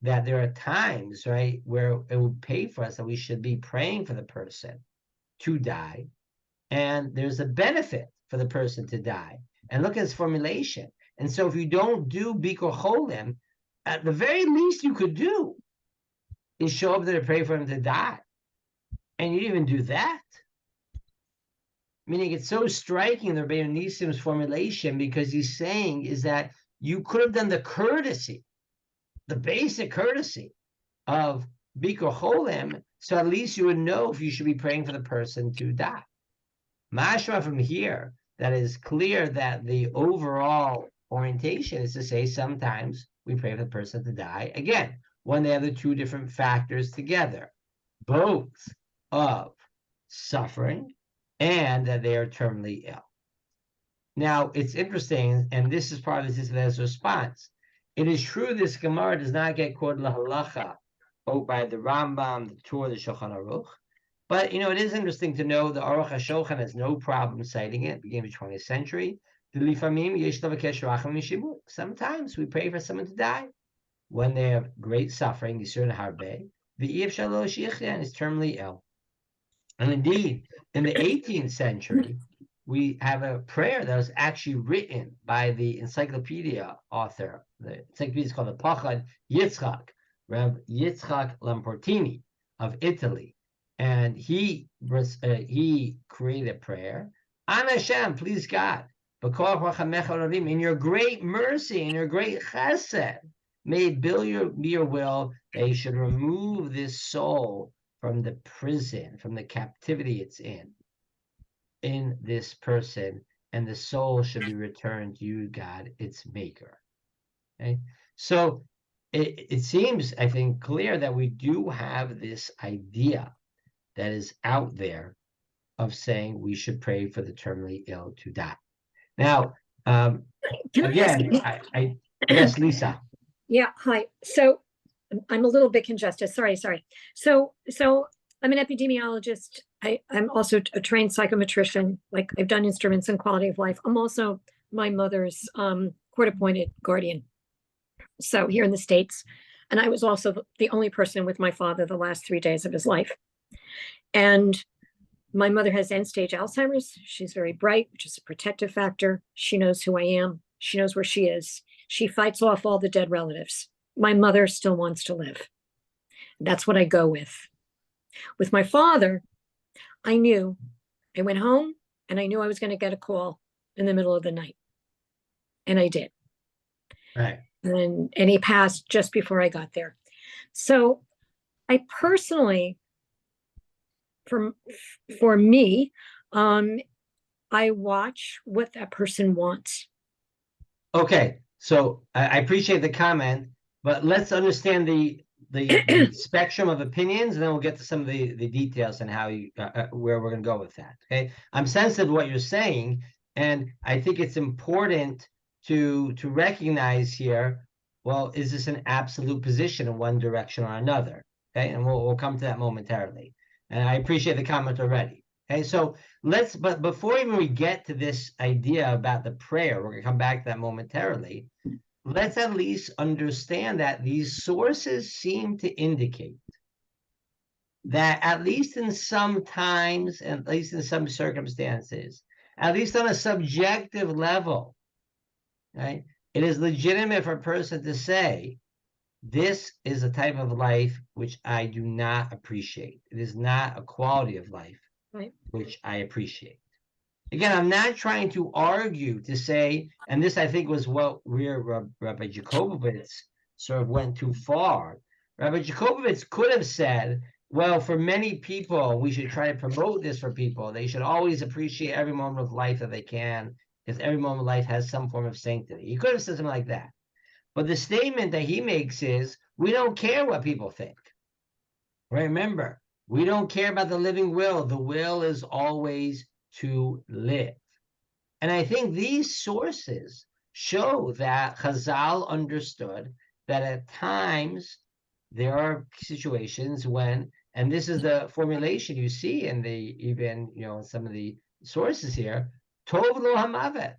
that there are times, right, where it would pay for us that we should be praying for the person to die, and there's a benefit for the person to die. And look at his formulation. And so if you don't do Bikur Cholim, at the very least you could do is show up there to pray for him to die. And you didn't even do that. Meaning it's so striking, the Rabbeinu Nisim's formulation, because he's saying is that you could have done the courtesy, the basic courtesy of Bikur Cholim, so at least you would know if you should be praying for the person to die. Mashma from here, that is clear that the overall orientation is to say sometimes we pray for the person to die. Again, when they have the two different factors together, both of suffering and that they are terminally ill. Now, it's interesting, and this is part of his response. It is true this Gemara does not get quoted lahalacha, both by the Rambam, the Torah, the Shulchan Aruch. But, it is interesting to know the Aruch HaShulchan has no problem citing it, beginning of the 20th century. Sometimes we pray for someone to die when they have great suffering, Yisur Harbe, the Ef Shalosh Yichyan is terminally ill. And indeed, in the 18th century, we have a prayer that was actually written by the encyclopedia author. The encyclopedia is called the Pachad Yitzchak, Reb Yitzchak Lamportini of Italy. And he created a prayer. An Hashem, please God, in your great mercy and your great chesed, may it be your will that you should remove this soul from the prison, from the captivity it's in this person, and the soul should be returned to you, God, its maker. Okay? So it seems, I think, clear that we do have this idea that is out there of saying we should pray for the terminally ill to die. Now, again, yes, Lisa. Yeah, hi. So I'm a little bit congested. Sorry. So I'm an epidemiologist. I'm also a trained psychometrician. Like I've done instruments and quality of life. I'm also my mother's court-appointed guardian. So here in the States, and I was also the only person with my father the last 3 days of his life. And my mother has end-stage Alzheimer's. She's very bright, which is a protective factor. She knows who I am. She knows where she is. She fights off all the dead relatives. My mother still wants to live. That's what I go with. With my father, I went home and I knew I was going to get a call in the middle of the night. And I did. Right. And he passed just before I got there. So I personally, for me, I watch what that person wants. Okay, so I appreciate the comment, but let's understand the spectrum of opinions, and then we'll get to some of the details and how where we're going to go with that. Okay, I'm sensitive to what you're saying, and I think it's important to recognize here. Well, is this an absolute position in one direction or another? Okay, and we'll come to that momentarily. And I appreciate the comment already. Okay, so but before even we get to this idea about the prayer, we're going to come back to that momentarily. Let's at least understand that these sources seem to indicate that at least in some times, and at least in some circumstances, at least on a subjective level, right, it is legitimate for a person to say, this is a type of life which I do not appreciate. It is not a quality of life, right, which I appreciate. Again, I'm not trying to argue to say, and this I think was where Rabbi Jacobovitz sort of went too far. Rabbi Jacobovitz could have said, well, for many people, we should try to promote this for people. They should always appreciate every moment of life that they can, because every moment of life has some form of sanctity. He could have said something like that. But the statement that he makes is, we don't care what people think. Right? Remember, we don't care about the living will. The will is always to live. And I think these sources show that Chazal understood that at times there are situations when, and this is the formulation you see in some of the sources here, Tov lo hamavet,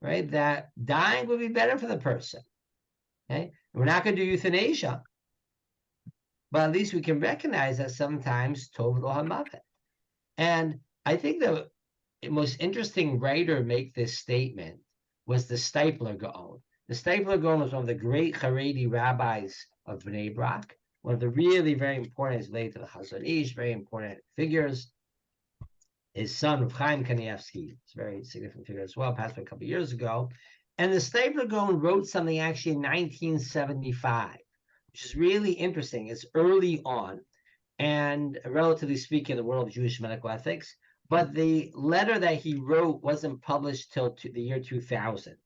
right? That dying would be better for the person. Okay, we're not going to do euthanasia, but at least we can recognize that sometimes tov lo hamavet. And I think the most interesting writer to make this statement was the Steipler Gaon. The Steipler Gaon was one of the great Haredi rabbis of Bnei Brak, one of the really very important, is related to the Chazon Ish, very important figures. His son, Rav Chaim Kanievsky, is a very significant figure as well, passed away a couple of years ago. And the Steipler Gaon wrote something actually in 1975 which is really interesting. It's early on, and relatively speaking, in the world of Jewish medical ethics. But the letter that he wrote wasn't published till the year 2000.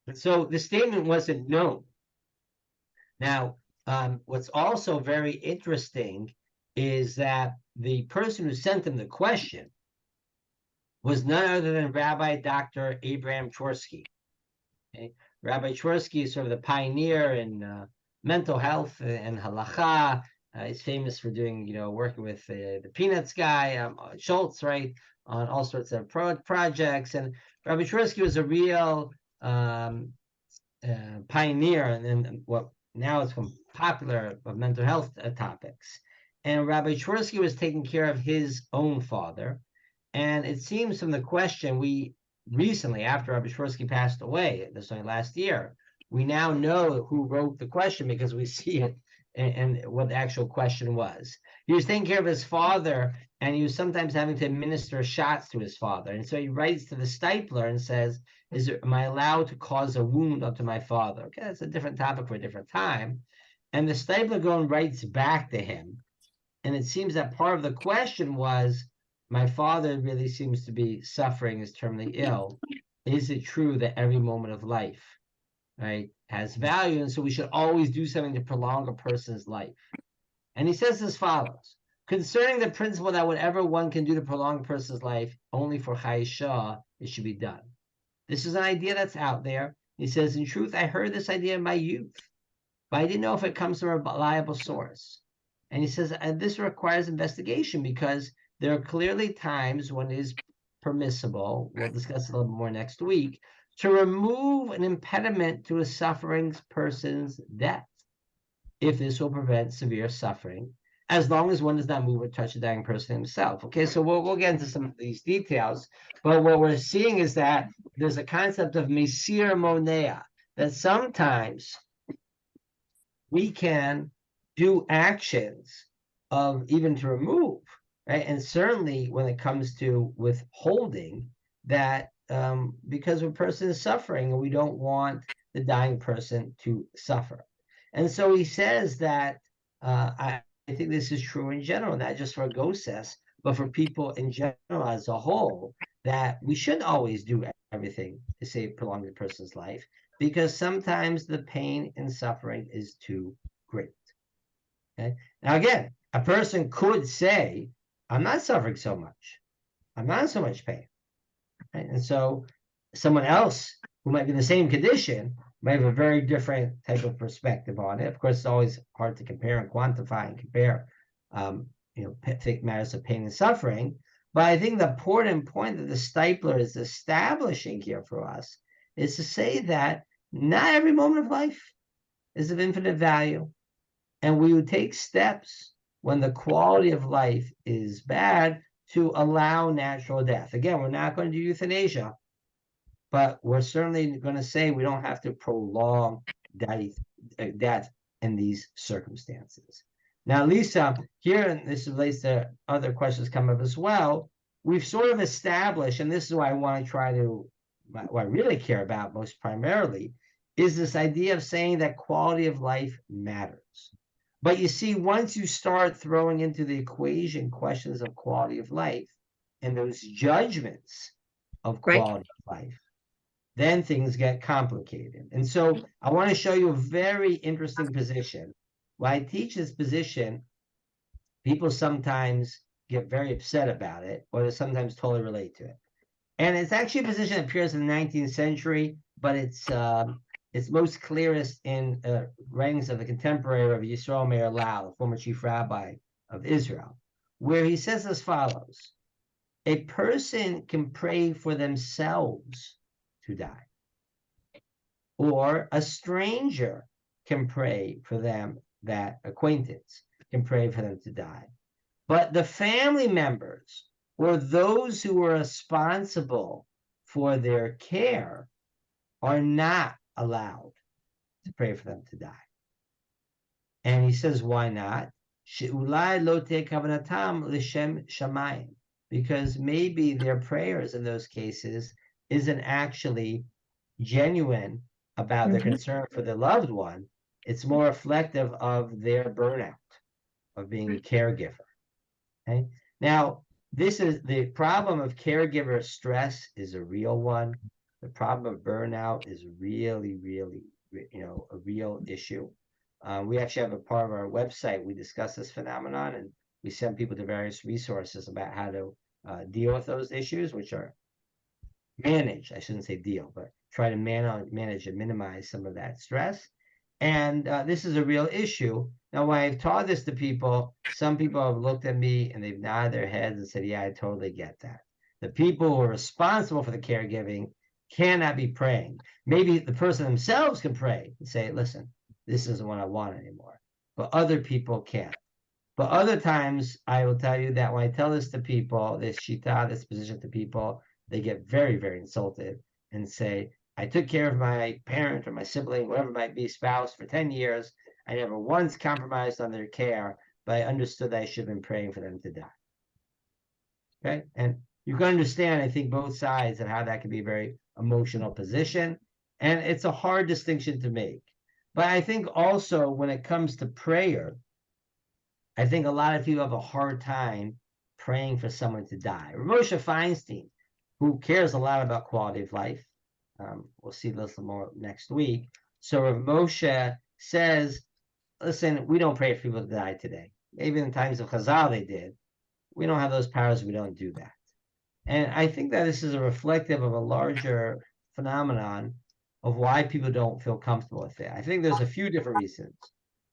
And so the statement wasn't known. Now, what's also very interesting is that the person who sent him the question was none other than Rabbi Dr. Abraham Twersky. Okay? Rabbi Twersky is sort of the pioneer in mental health and halacha. He's famous for doing, working with the Peanuts guy, Schultz, right, on all sorts of projects. And Rabbi Twersky was a real pioneer and what now is popular of mental health topics. And Rabbi Twersky was taking care of his own father. And it seems from the question, we recently, after Rabbi Twersky passed away, this only last year, we now know who wrote the question because we see it and what the actual question was. He was taking care of his father, and he was sometimes having to administer shots to his father. And so he writes to the stipler and says, am I allowed to cause a wound unto my father? Okay, that's a different topic for a different time. And the stipler goes and writes back to him. And it seems that part of the question was, my father really seems to be suffering, is terminally ill. Is it true that every moment of life, right, has value? And so we should always do something to prolong a person's life. And he says as follows: concerning the principle that whatever one can do to prolong a person's life, only for Chayesha, it should be done. This is an idea that's out there. He says, in truth, I heard this idea in my youth, but I didn't know if it comes from a reliable source. And he says, and this requires investigation because there are clearly times when it is permissible, we'll discuss it a little more next week, to remove an impediment to a suffering person's death, if this will prevent severe suffering, as long as one does not move or touch the dying person himself. Okay, so we'll get into some of these details, but what we're seeing is that there's a concept of mesir monea, that sometimes we can do actions of even to remove, right? And certainly when it comes to withholding that, because a person is suffering and we don't want the dying person to suffer. And so he says that I think this is true in general, not just for Goses, but for people in general as a whole, that we shouldn't always do everything to save prolong the person's life, because sometimes the pain and suffering is too great. Okay. Now again, a person could say, I'm not suffering so much. I'm not in so much pain. Right? And so someone else who might be in the same condition might have a very different type of perspective on it. Of course, it's always hard to compare and quantify and compare, matters of pain and suffering. But I think the important point that the stipler is establishing here for us is to say that not every moment of life is of infinite value. And we would take steps when the quality of life is bad to allow natural death. Again, we're not going to do euthanasia, but we're certainly going to say we don't have to prolong death in these circumstances. Now, Lisa, here, and this relates to other questions come up as well, we've sort of established, and this is why I want to try to, what I really care about most primarily, is this idea of saying that quality of life matters. But you see, once you start throwing into the equation questions of quality of life and those judgments of quality of life, then things get complicated. And so I want to show you a very interesting position. When I teach this position, people sometimes get very upset about it, or they sometimes totally relate to it. And it's actually a position that appears in the 19th century, but it's most clearest in writings of the contemporary of Yisrael Meir Lau, former chief rabbi of Israel, where he says as follows: a person can pray for themselves to die, or a stranger can pray for them, that acquaintance can pray for them to die. But the family members or those who are responsible for their care are not allowed to pray for them to die. And he says, why not? Because maybe their prayers in those cases isn't actually genuine about their concern for their loved one. It's more reflective of their burnout, of being a caregiver. Okay. Now, this is the problem of caregiver stress is a real one. The problem of burnout is really, really, a real issue. We actually have a part of our website. We discuss this phenomenon, and we send people to various resources about how to deal with those issues, which are manage. I shouldn't say deal, but try to manage and minimize some of that stress. And this is a real issue. Now, when I've taught this to people, some people have looked at me and they've nodded their heads and said, yeah, I totally get that. The people who are responsible for the caregiving cannot be praying. Maybe the person themselves can pray and say, listen, this isn't what I want anymore. But other people can't. But other times, I will tell you that when I tell this to people, this shita, this position to people, they get very, very insulted and say, I took care of my parent or my sibling, whatever it might be, spouse, for 10 years. I never once compromised on their care, but I understood that I should have been praying for them to die. Okay? And you can understand, I think, both sides and how that can be a very emotional position. And it's a hard distinction to make. But I think also when it comes to prayer, I think a lot of people have a hard time praying for someone to die. Moshe Feinstein, who cares a lot about quality of life, we'll see this more next week. So Rav Moshe says, listen, we don't pray for people to die today. Maybe in times of Chazal they did. We don't have those powers. We don't do that. And I think that this is a reflective of a larger phenomenon of why people don't feel comfortable with it. I think there's a few different reasons.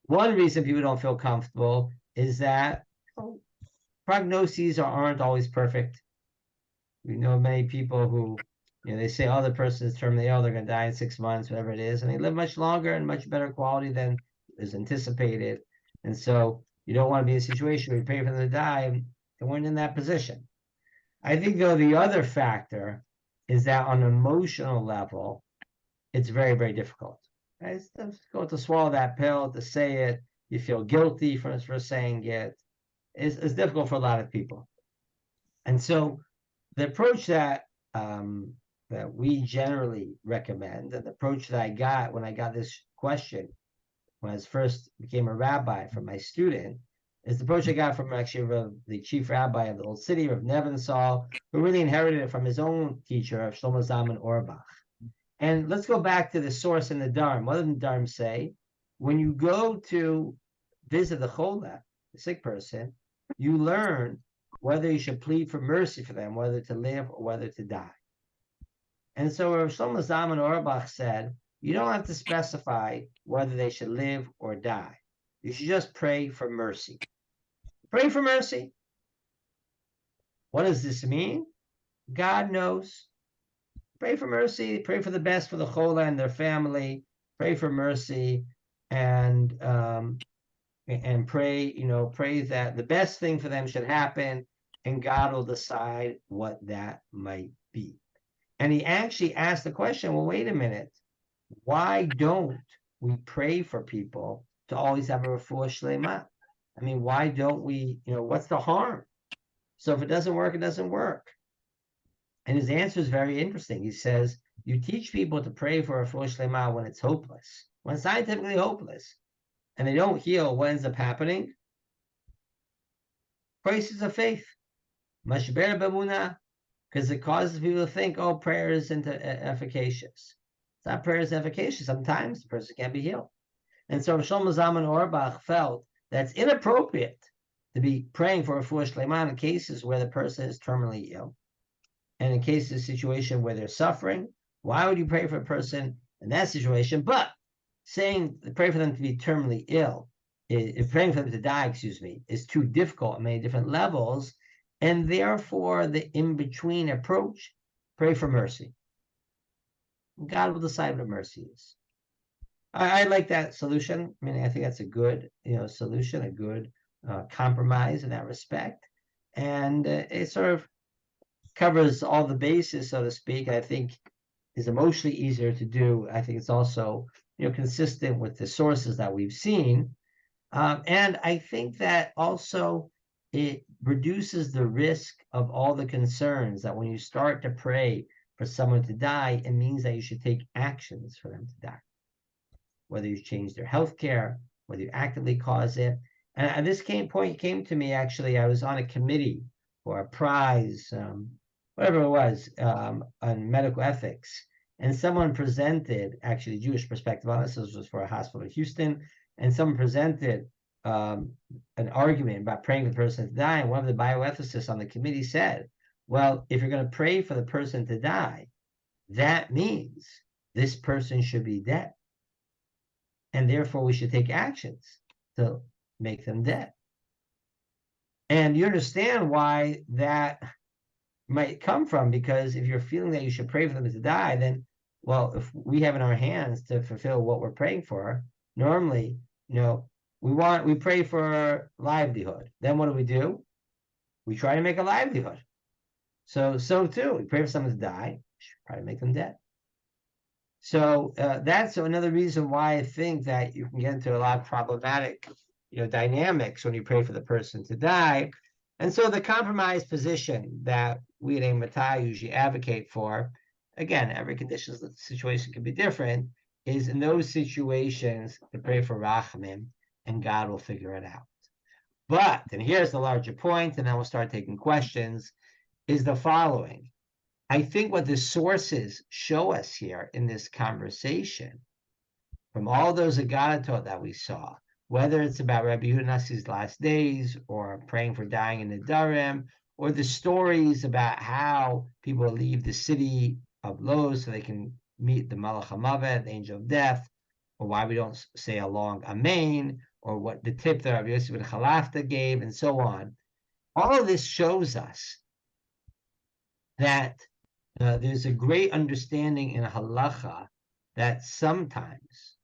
One reason people don't feel comfortable is that prognoses aren't always perfect. We know many people who, they say, oh, the person is terminally ill, they're going to die in 6 months, whatever it is, and they live much longer and much better quality than is anticipated. And so you don't want to be in a situation where you pray for them to die and weren't in that position. I think, though, the other factor is that on an emotional level, it's very, very difficult. Right? It's difficult to swallow that pill, to say it. You feel guilty for saying it. It's difficult for a lot of people. And so the approach that we generally recommend, and the approach that I got when I got this question when I first became a rabbi from my student, is the approach I got from actually the chief rabbi of the old city, Rav Nebensaul, who really inherited it from his own teacher, of Shlomo Zalman Auerbach. And let's go back to the source in the Dharm. What did the Dharm say? When you go to visit the chola, the sick person, you learn whether you should plead for mercy for them, whether to live or whether to die. And so Rav Shlomo Zalman Auerbach said, you don't have to specify whether they should live or die. You should just pray for mercy. Pray for mercy. What does this mean? God knows. Pray for mercy. Pray for the best for the chola and their family. Pray for mercy, and pray, pray that the best thing for them should happen, and God will decide what that might be. And he actually asked the question, well, wait a minute. Why don't we pray for people to always have a refuah shlema? I mean, why don't we, what's the harm? So if it doesn't work, it doesn't work. And his answer is very interesting. He says, you teach people to pray for a refuah shlema when it's hopeless, when it's scientifically hopeless, and they don't heal. What ends up happening? Crisis of faith. Mashber b'emunah, because it causes people to think, oh, prayer isn't efficacious. It's not prayer is efficacious. Sometimes the person can't be healed. And so Shlomo Zalman Auerbach felt that it's inappropriate to be praying for a refuah shlema in cases where the person is terminally ill. And in cases of situation where they're suffering, why would you pray for a person in that situation? But saying pray for them to be terminally ill, praying for them to die, is too difficult on many different levels. And therefore, the in-between approach, pray for mercy. God will decide what mercy is. I like that solution. I mean, I think that's a good, solution, a good compromise in that respect. And it sort of covers all the bases, so to speak. I think is emotionally easier to do. I think it's also, consistent with the sources that we've seen. And I think that also it reduces the risk of all the concerns that when you start to pray for someone to die, it means that you should take actions for them to die. whether you change their health care, whether you actively cause it. And this point came to me, actually. I was on a committee for a prize, whatever it was, on medical ethics. And someone presented, actually, Jewish perspective on this. This was for a hospital in Houston. And someone presented an argument about praying for the person to die. And one of the bioethicists on the committee said, well, if you're going to pray for the person to die, that means this person should be dead. And therefore, we should take actions to make them dead. And you understand why that might come from, because if you're feeling that you should pray for them to die, then, well, if we have in our hands to fulfill what we're praying for, normally, we pray for livelihood. Then what do? We try to make a livelihood. So too, we pray for someone to die, try to make them dead. So that's another reason why I think that you can get into a lot of problematic, dynamics when you pray for the person to die. And so the compromise position that we at Matai usually advocate for, again, every situation can be different, is in those situations to pray for Rachamim, and God will figure it out. But, and here's the larger point, and then we'll start taking questions, is the following. I think what the sources show us here in this conversation, from all those Agadatot that we saw, whether it's about Rabbi Yehuda Nassi's last days, or praying for dying in the Darim, or the stories about how people leave the city of Luz so they can meet the Malach HaMavet, the angel of death, or why we don't say a long Amen, or what the tip that Rabbi Yosef ben Chalafta gave, and so on. All of this shows us that there's a great understanding in halacha that sometimes,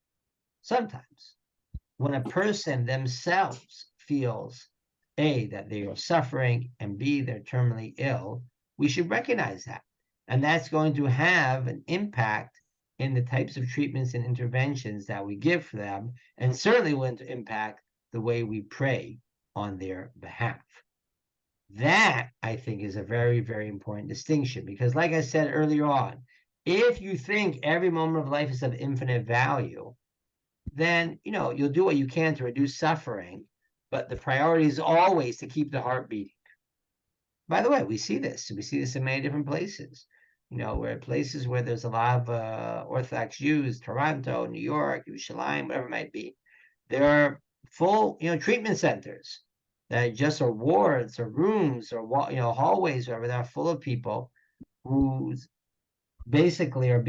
when a person themselves feels, A, that they are suffering, and B, they're terminally ill, we should recognize that. And that's going to have an impact in the types of treatments and interventions that we give for them, and certainly will impact the way we pray on their behalf. That, I think, is a very, very important distinction, because like I said earlier on, if you think every moment of life is of infinite value, then, you'll do what you can to reduce suffering, but the priority is always to keep the heart beating. By the way, we see this in many different places. Where places where there's a lot of Orthodox Jews, Toronto, New York, Yerushalayim, whatever it might be, there are full, treatment centers that just are wards or rooms or, hallways, wherever, that are full of people who basically are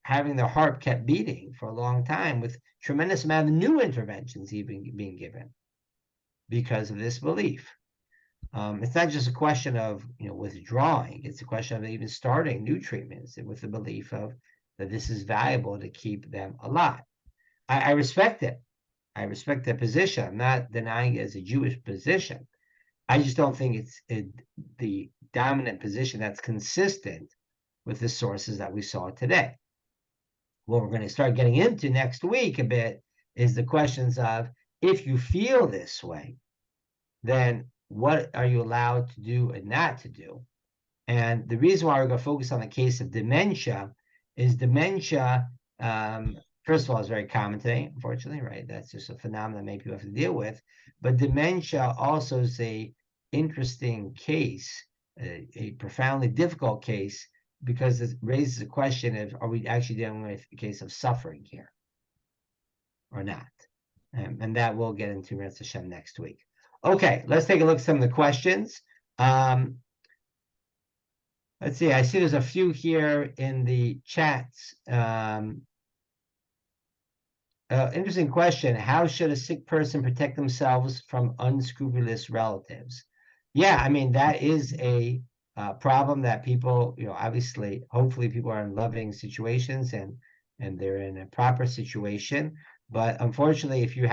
having their heart kept beating for a long time, with tremendous amount of new interventions even being given because of this belief. It's not just a question of withdrawing; it's a question of even starting new treatments with the belief of that this is valuable to keep them alive. I respect it. I respect that position. I'm not denying it as a Jewish position. I just don't think it's the dominant position that's consistent with the sources that we saw today. What we're going to start getting into next week a bit is the questions of, if you feel this way, then what are you allowed to do and not to do? And the reason why we're going to focus on the case of dementia is dementia, first of all, is very common today, unfortunately, right? That's just a phenomenon many people have to deal with. But dementia also is an interesting case, a profoundly difficult case, because it raises the question of, are we actually dealing with a case of suffering here or not? And that we'll get into Mitzvah Hashem next week. Okay, let's take a look at some of the questions. Let's see, I see there's a few here in the chats. Interesting question. How should a sick person protect themselves from unscrupulous relatives? Yeah, I mean, that is a problem that people, obviously, hopefully people are in loving situations and they're in a proper situation. But unfortunately, if you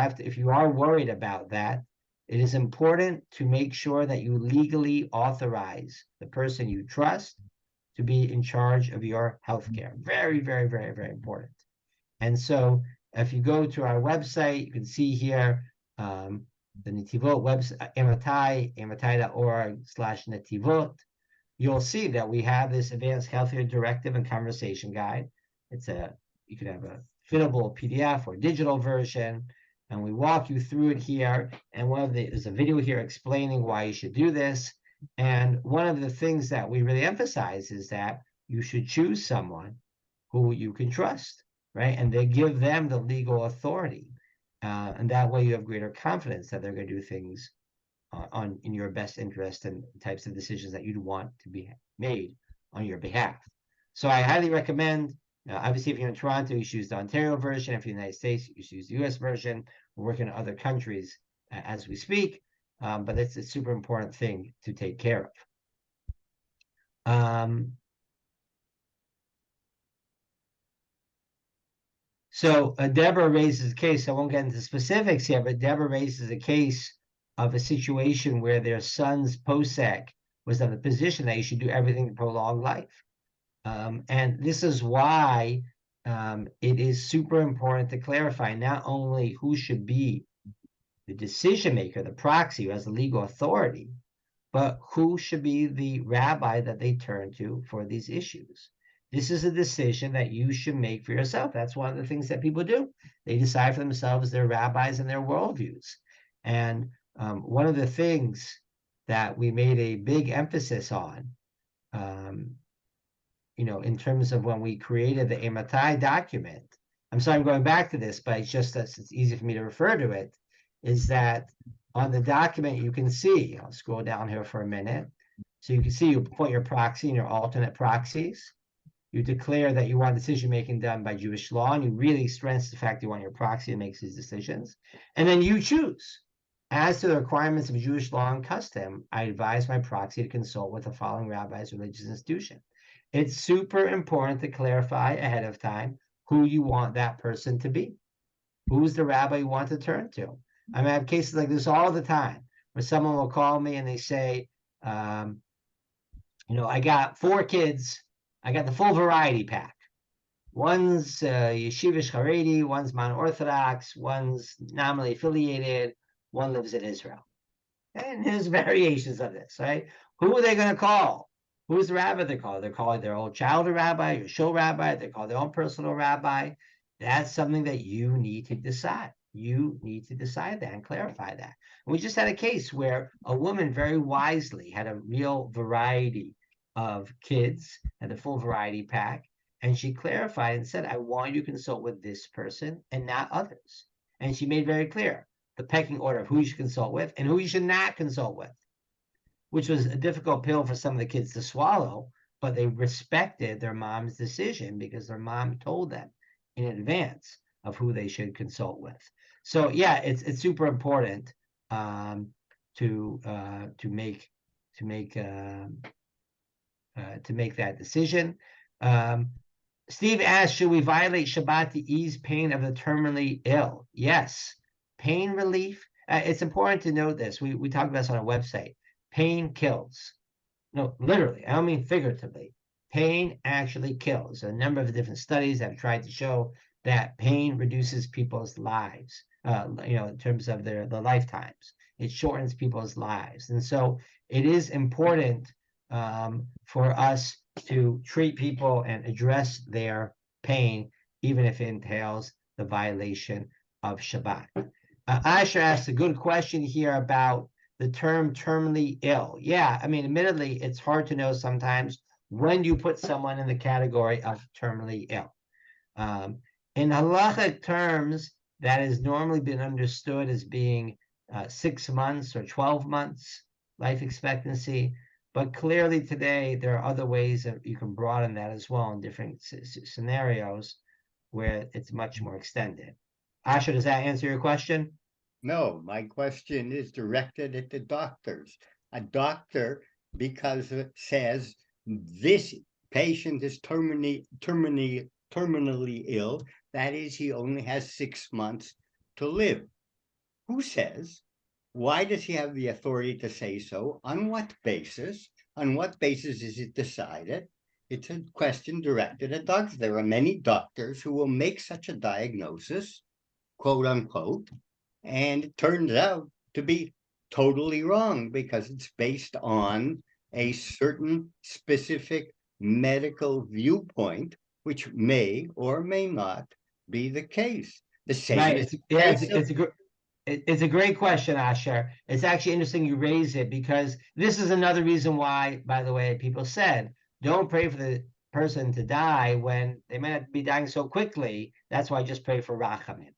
are worried about that, it is important to make sure that you legally authorize the person you trust to be in charge of your healthcare. Very, very, very, very important. And so if you go to our website, you can see here the Netivot website, amatai.org/Netivot. You'll see that we have this Advanced Healthcare Directive and Conversation Guide. You can have a fittable PDF or digital version, and we walk you through it here. And there's a video here explaining why you should do this. And one of the things that we really emphasize is that you should choose someone who you can trust, right? And they give them the legal authority. And that way you have greater confidence that they're going to do things in your best interest and types of decisions that you'd want to be made on your behalf. So I highly recommend, obviously, if you're in Toronto, you should use the Ontario version. If you're in the United States, you should use the US version. We're working in other countries as we speak, but it's a super important thing to take care of. So Deborah raises a case. I won't get into specifics here, but Deborah raises a case of a situation where their son's posek was in the position that you should do everything to prolong life. And this is why it is super important to clarify not only who should be the decision maker, the proxy who has the legal authority, but who should be the rabbi that they turn to for these issues. This is a decision that you should make for yourself. That's one of the things that people do. They decide for themselves their rabbis and their worldviews. And one of the things that we made a big emphasis on, in terms of when we created the Ematai document, I'm sorry I'm going back to this, but it's just that it's easy for me to refer to it, is that on the document you can see, I'll scroll down here for a minute, so you can see you appoint your proxy and your alternate proxies. You declare that you want decision-making done by Jewish law, and you really stress the fact you want your proxy to make these decisions. And then you choose. As to the requirements of Jewish law and custom, I advise my proxy to consult with the following rabbi's religious institution. It's super important to clarify ahead of time who you want that person to be. Who's the rabbi you want to turn to? I mean, I have cases like this all the time where someone will call me and they say, I got 4 kids. I got the full variety pack. One's Yeshivish Haredi, one's Mon-Orthodox, one's nominally affiliated, one lives in Israel. And there's variations of this, right? Who are they going to call? Who's the rabbi they call? They're calling their old childhood rabbi, your show rabbi, they call their own personal rabbi. That's something that you need to decide. You need to decide that and clarify that. And we just had a case where a woman very wisely had a real variety of kids and the full variety pack. And she clarified and said, I want you to consult with this person and not others. And she made very clear the pecking order of who you should consult with and who you should not consult with, which was a difficult pill for some of the kids to swallow, but they respected their mom's decision because their mom told them in advance of who they should consult with. So yeah, it's super important to make that decision. Steve asked, should we violate Shabbat to ease pain of the terminally ill? Yes. Pain relief. It's important to note this. We talked about this on our website. Pain kills. No, literally. I don't mean figuratively. Pain actually kills. A number of different studies have tried to show that pain reduces people's lives, in terms of their lifetimes. It shortens people's lives. And so it is important for us to treat people and address their pain, even if it entails the violation of Shabbat. Asher asked a good question here about the term terminally ill. Yeah, I mean, admittedly, it's hard to know sometimes when you put someone in the category of terminally ill. In halachic terms, that has normally been understood as being 6 months or 12 months life expectancy. But clearly today, there are other ways that you can broaden that as well in different scenarios where it's much more extended. Asher, does that answer your question? No, my question is directed at the doctors. A doctor, because it says this patient is terminally ill, that is, he only has 6 months to live. Who says? Why does he have the authority to say so? On what basis? On what basis is it decided? It's a question directed at doctors. There are many doctors who will make such a diagnosis, quote unquote, and it turns out to be totally wrong because it's based on a certain specific medical viewpoint, which may or may not be the case? The same Right. is It's a great question, Asher. It's actually interesting you raise it because this is another reason why, by the way, people said, don't pray for the person to die when they might not be dying so quickly. That's why I just pray for Rachamim.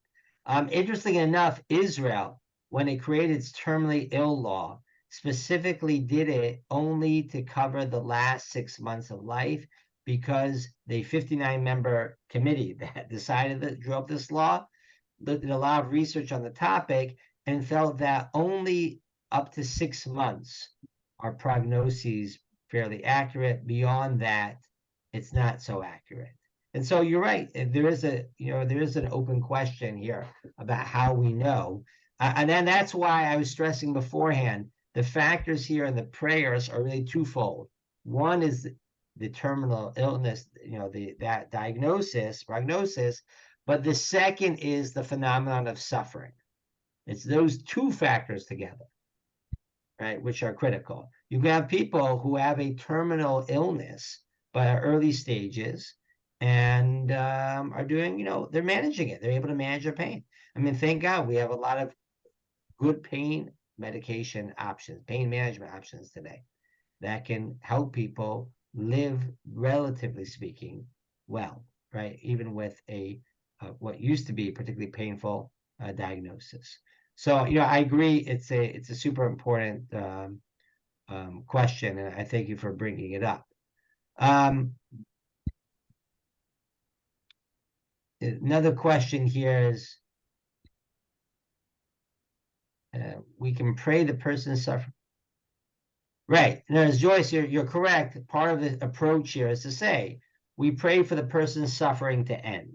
Interesting enough, Israel, when it created its terminally ill law, specifically did it only to cover the last 6 months of life because the 59-member committee that decided that drew up this law did a lot of research on the topic and felt that only up to 6 months are prognoses fairly accurate. Beyond that, it's not so accurate. And so you're right. There is an open question here about how we know. And then that's why I was stressing beforehand, the factors here in the prayers are really twofold. One is the terminal illness, that prognosis, but the second is the phenomenon of suffering. It's those two factors together, right, which are critical. You can have people who have a terminal illness but are early stages and are doing, they're managing it. They're able to manage their pain. I mean, thank God we have a lot of good pain medication options, pain management options today that can help people live, relatively speaking, well, right? Even with what used to be particularly painful diagnosis. So, I agree. It's a super important question, and I thank you for bringing it up. Another question here is, we can pray the person suffering. Right. And as Joyce, you're correct. Part of the approach here is to say, we pray for the person's suffering to end.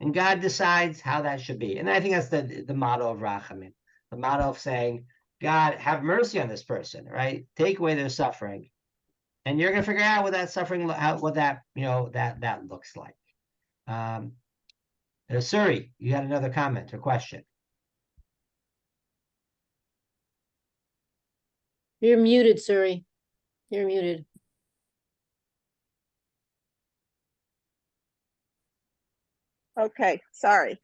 And God decides how that should be. And I think that's the motto of Rachamim, the motto of saying, God, have mercy on this person, right? Take away their suffering. And you're going to figure out what that suffering, what that, that looks like. Suri, you had another comment or question. You're muted, Suri. You're muted. Okay, sorry.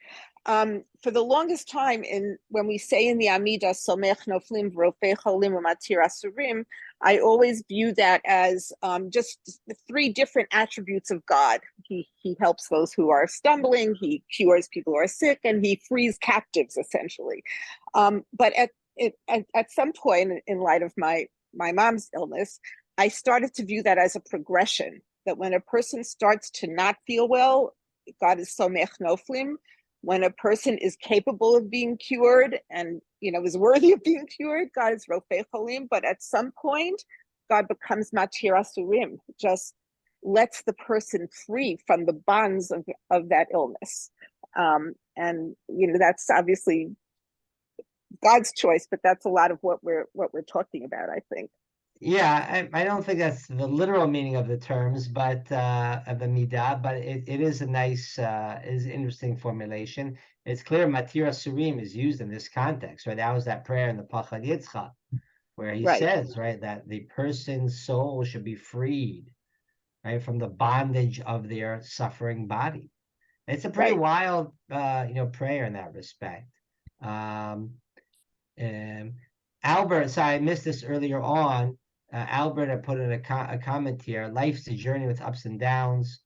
For the longest time, when we say in the Amida, Somech Noflim V'Rofei Cholim U'Matir Asurim, I always view that as just the 3 different attributes of God. He helps those who are stumbling, he cures people who are sick, and he frees captives, essentially. But at some point, in light of my mom's illness, I started to view that as a progression, that when a person starts to not feel well, God is Somech Noflim. When a person is capable of being cured and is worthy of being cured, God is Rofei Cholim. But at some point, God becomes Matir Asurim, just lets the person free from the bonds of that illness. And that's obviously God's choice, but that's a lot of what we're talking about, I think. Yeah, I don't think that's the literal meaning of the terms, but of the midah, but it is a nice, is interesting formulation. It's clear Matir Asurim is used in this context, right? That was that prayer in the Pachad Yitzchak, where he says, right, that the person's soul should be freed, right, from the bondage of their suffering body. It's a pretty wild, prayer in that respect. Albert, sorry, I missed this earlier on. Albert had put in a comment here. Life's a journey with ups and downs.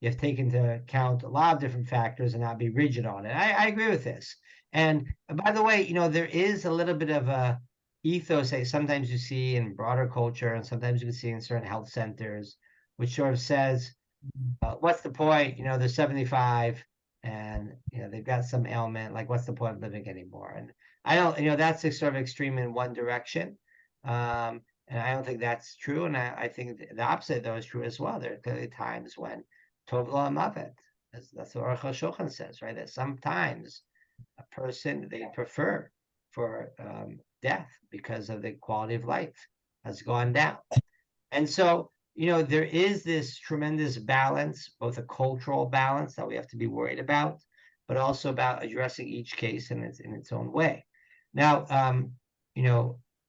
You have to take into account a lot of different factors and not be rigid on it. I agree with this. And by the way, there is a little bit of a ethos that sometimes you see in broader culture, and sometimes you can see in certain health centers, which sort of says, what's the point? They're 75 and they've got some ailment. Like, what's the point of living anymore? And I don't, that's a sort of extreme in one direction. And I don't think that's true. And I think the opposite, though, is true as well. There are clearly times when Tov Lo Mavet, that's what Aruch HaShulchan says, right? That sometimes a person, they prefer for death because of the quality of life has gone down. And so, there is this tremendous balance, both a cultural balance that we have to be worried about, but also about addressing each case in its own way. Now,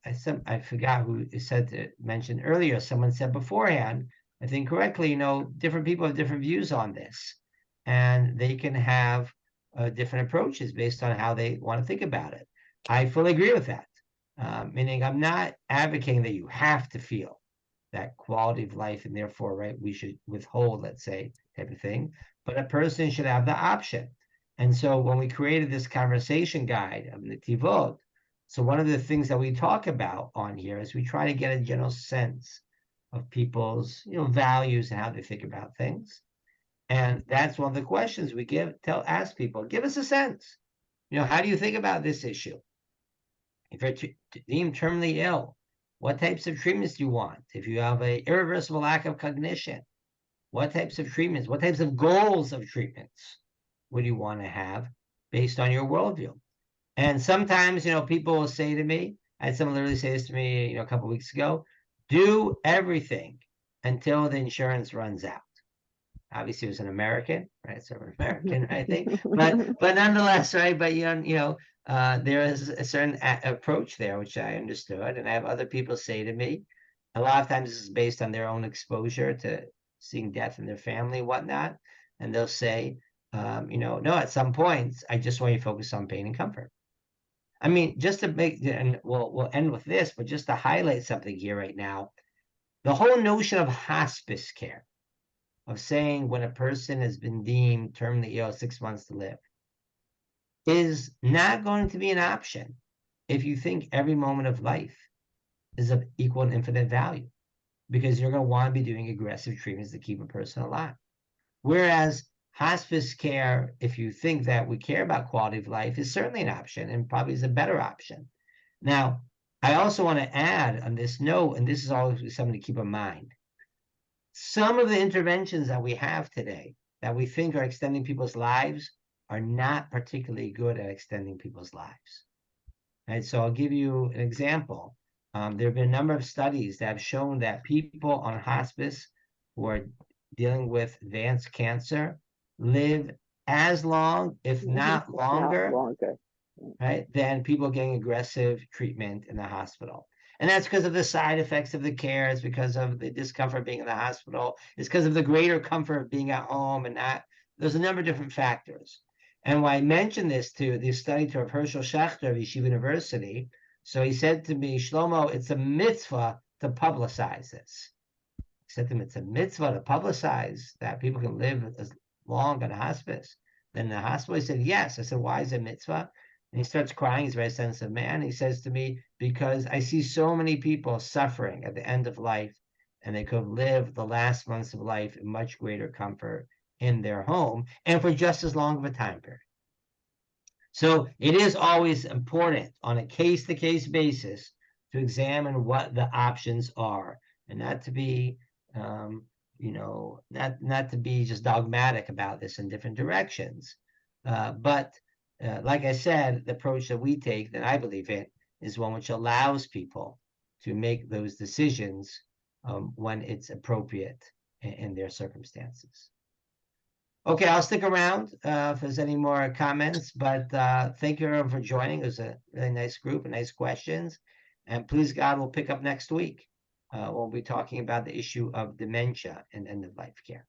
I forgot who mentioned earlier. Someone said beforehand, I think correctly, different people have different views on this, and they can have different approaches based on how they want to think about it. I fully agree with that. Meaning I'm not advocating that you have to feel that quality of life and therefore, right, we should withhold, let's say, type of thing, but a person should have the option. And so when we created this conversation guide of Netivot, so one of the things that we talk about on here is we try to get a general sense of people's, values and how they think about things. And that's one of the questions we ask people, give us a sense. How do you think about this issue? If you're deemed terminally ill, what types of treatments do you want? If you have an irreversible lack of cognition, what types of treatments, what types of goals of treatments would you want to have based on your worldview? And sometimes, people will say to me, I had someone literally say this to me, a couple of weeks ago, do everything until the insurance runs out. Obviously, it was an American, right? So an American, I think, but nonetheless, right? But there is a certain approach there, which I understood, and I have other people say to me, a lot of times this is based on their own exposure to seeing death in their family and whatnot, and they'll say, no, at some points, I just want you to focus on pain and comfort. I mean, just to make, and we'll end with this, but just to highlight something here right now, the whole notion of hospice care, of saying when a person has been deemed terminally ill, 6 months to live, is not going to be an option if you think every moment of life is of equal and infinite value, because you're going to want to be doing aggressive treatments to keep a person alive. Whereas hospice care, if you think that we care about quality of life, is certainly an option and probably is a better option. Now, I also want to add on this note, and this is always something to keep in mind, some of the interventions that we have today that we think are extending people's lives are not particularly good at extending people's lives. Right? So I'll give you an example. There have been a number of studies that have shown that people on hospice who are dealing with advanced cancer live as long, if not longer, right, than people getting aggressive treatment in the hospital. And that's because of the side effects of the care. It's because of the discomfort of being in the hospital. It's because of the greater comfort of being at home and that. There's a number of different factors. And why I mentioned this to the study to Herschel Schachter of Yeshiva University, so he said to me, Shlomo, it's a mitzvah to publicize this. I said to him, it's a mitzvah to publicize that people can live as long in a hospice. Then the hospital, he said, yes. I said, why is it mitzvah? And he starts crying. He's a very sensitive man. He says to me, because I see so many people suffering at the end of life, and they could live the last months of life in much greater comfort in their home and for just as long of a time period. So it is always important on a case-to-case basis to examine what the options are, and not to be, not to be just dogmatic about this in different directions. But like I said, the approach that we take, that I believe in, is one which allows people to make those decisions when it's appropriate in their circumstances. Okay, I'll stick around if there's any more comments, but thank you everyone for joining. It was a really nice group and nice questions. And please God, we'll pick up next week. We'll be talking about the issue of dementia and end-of-life care.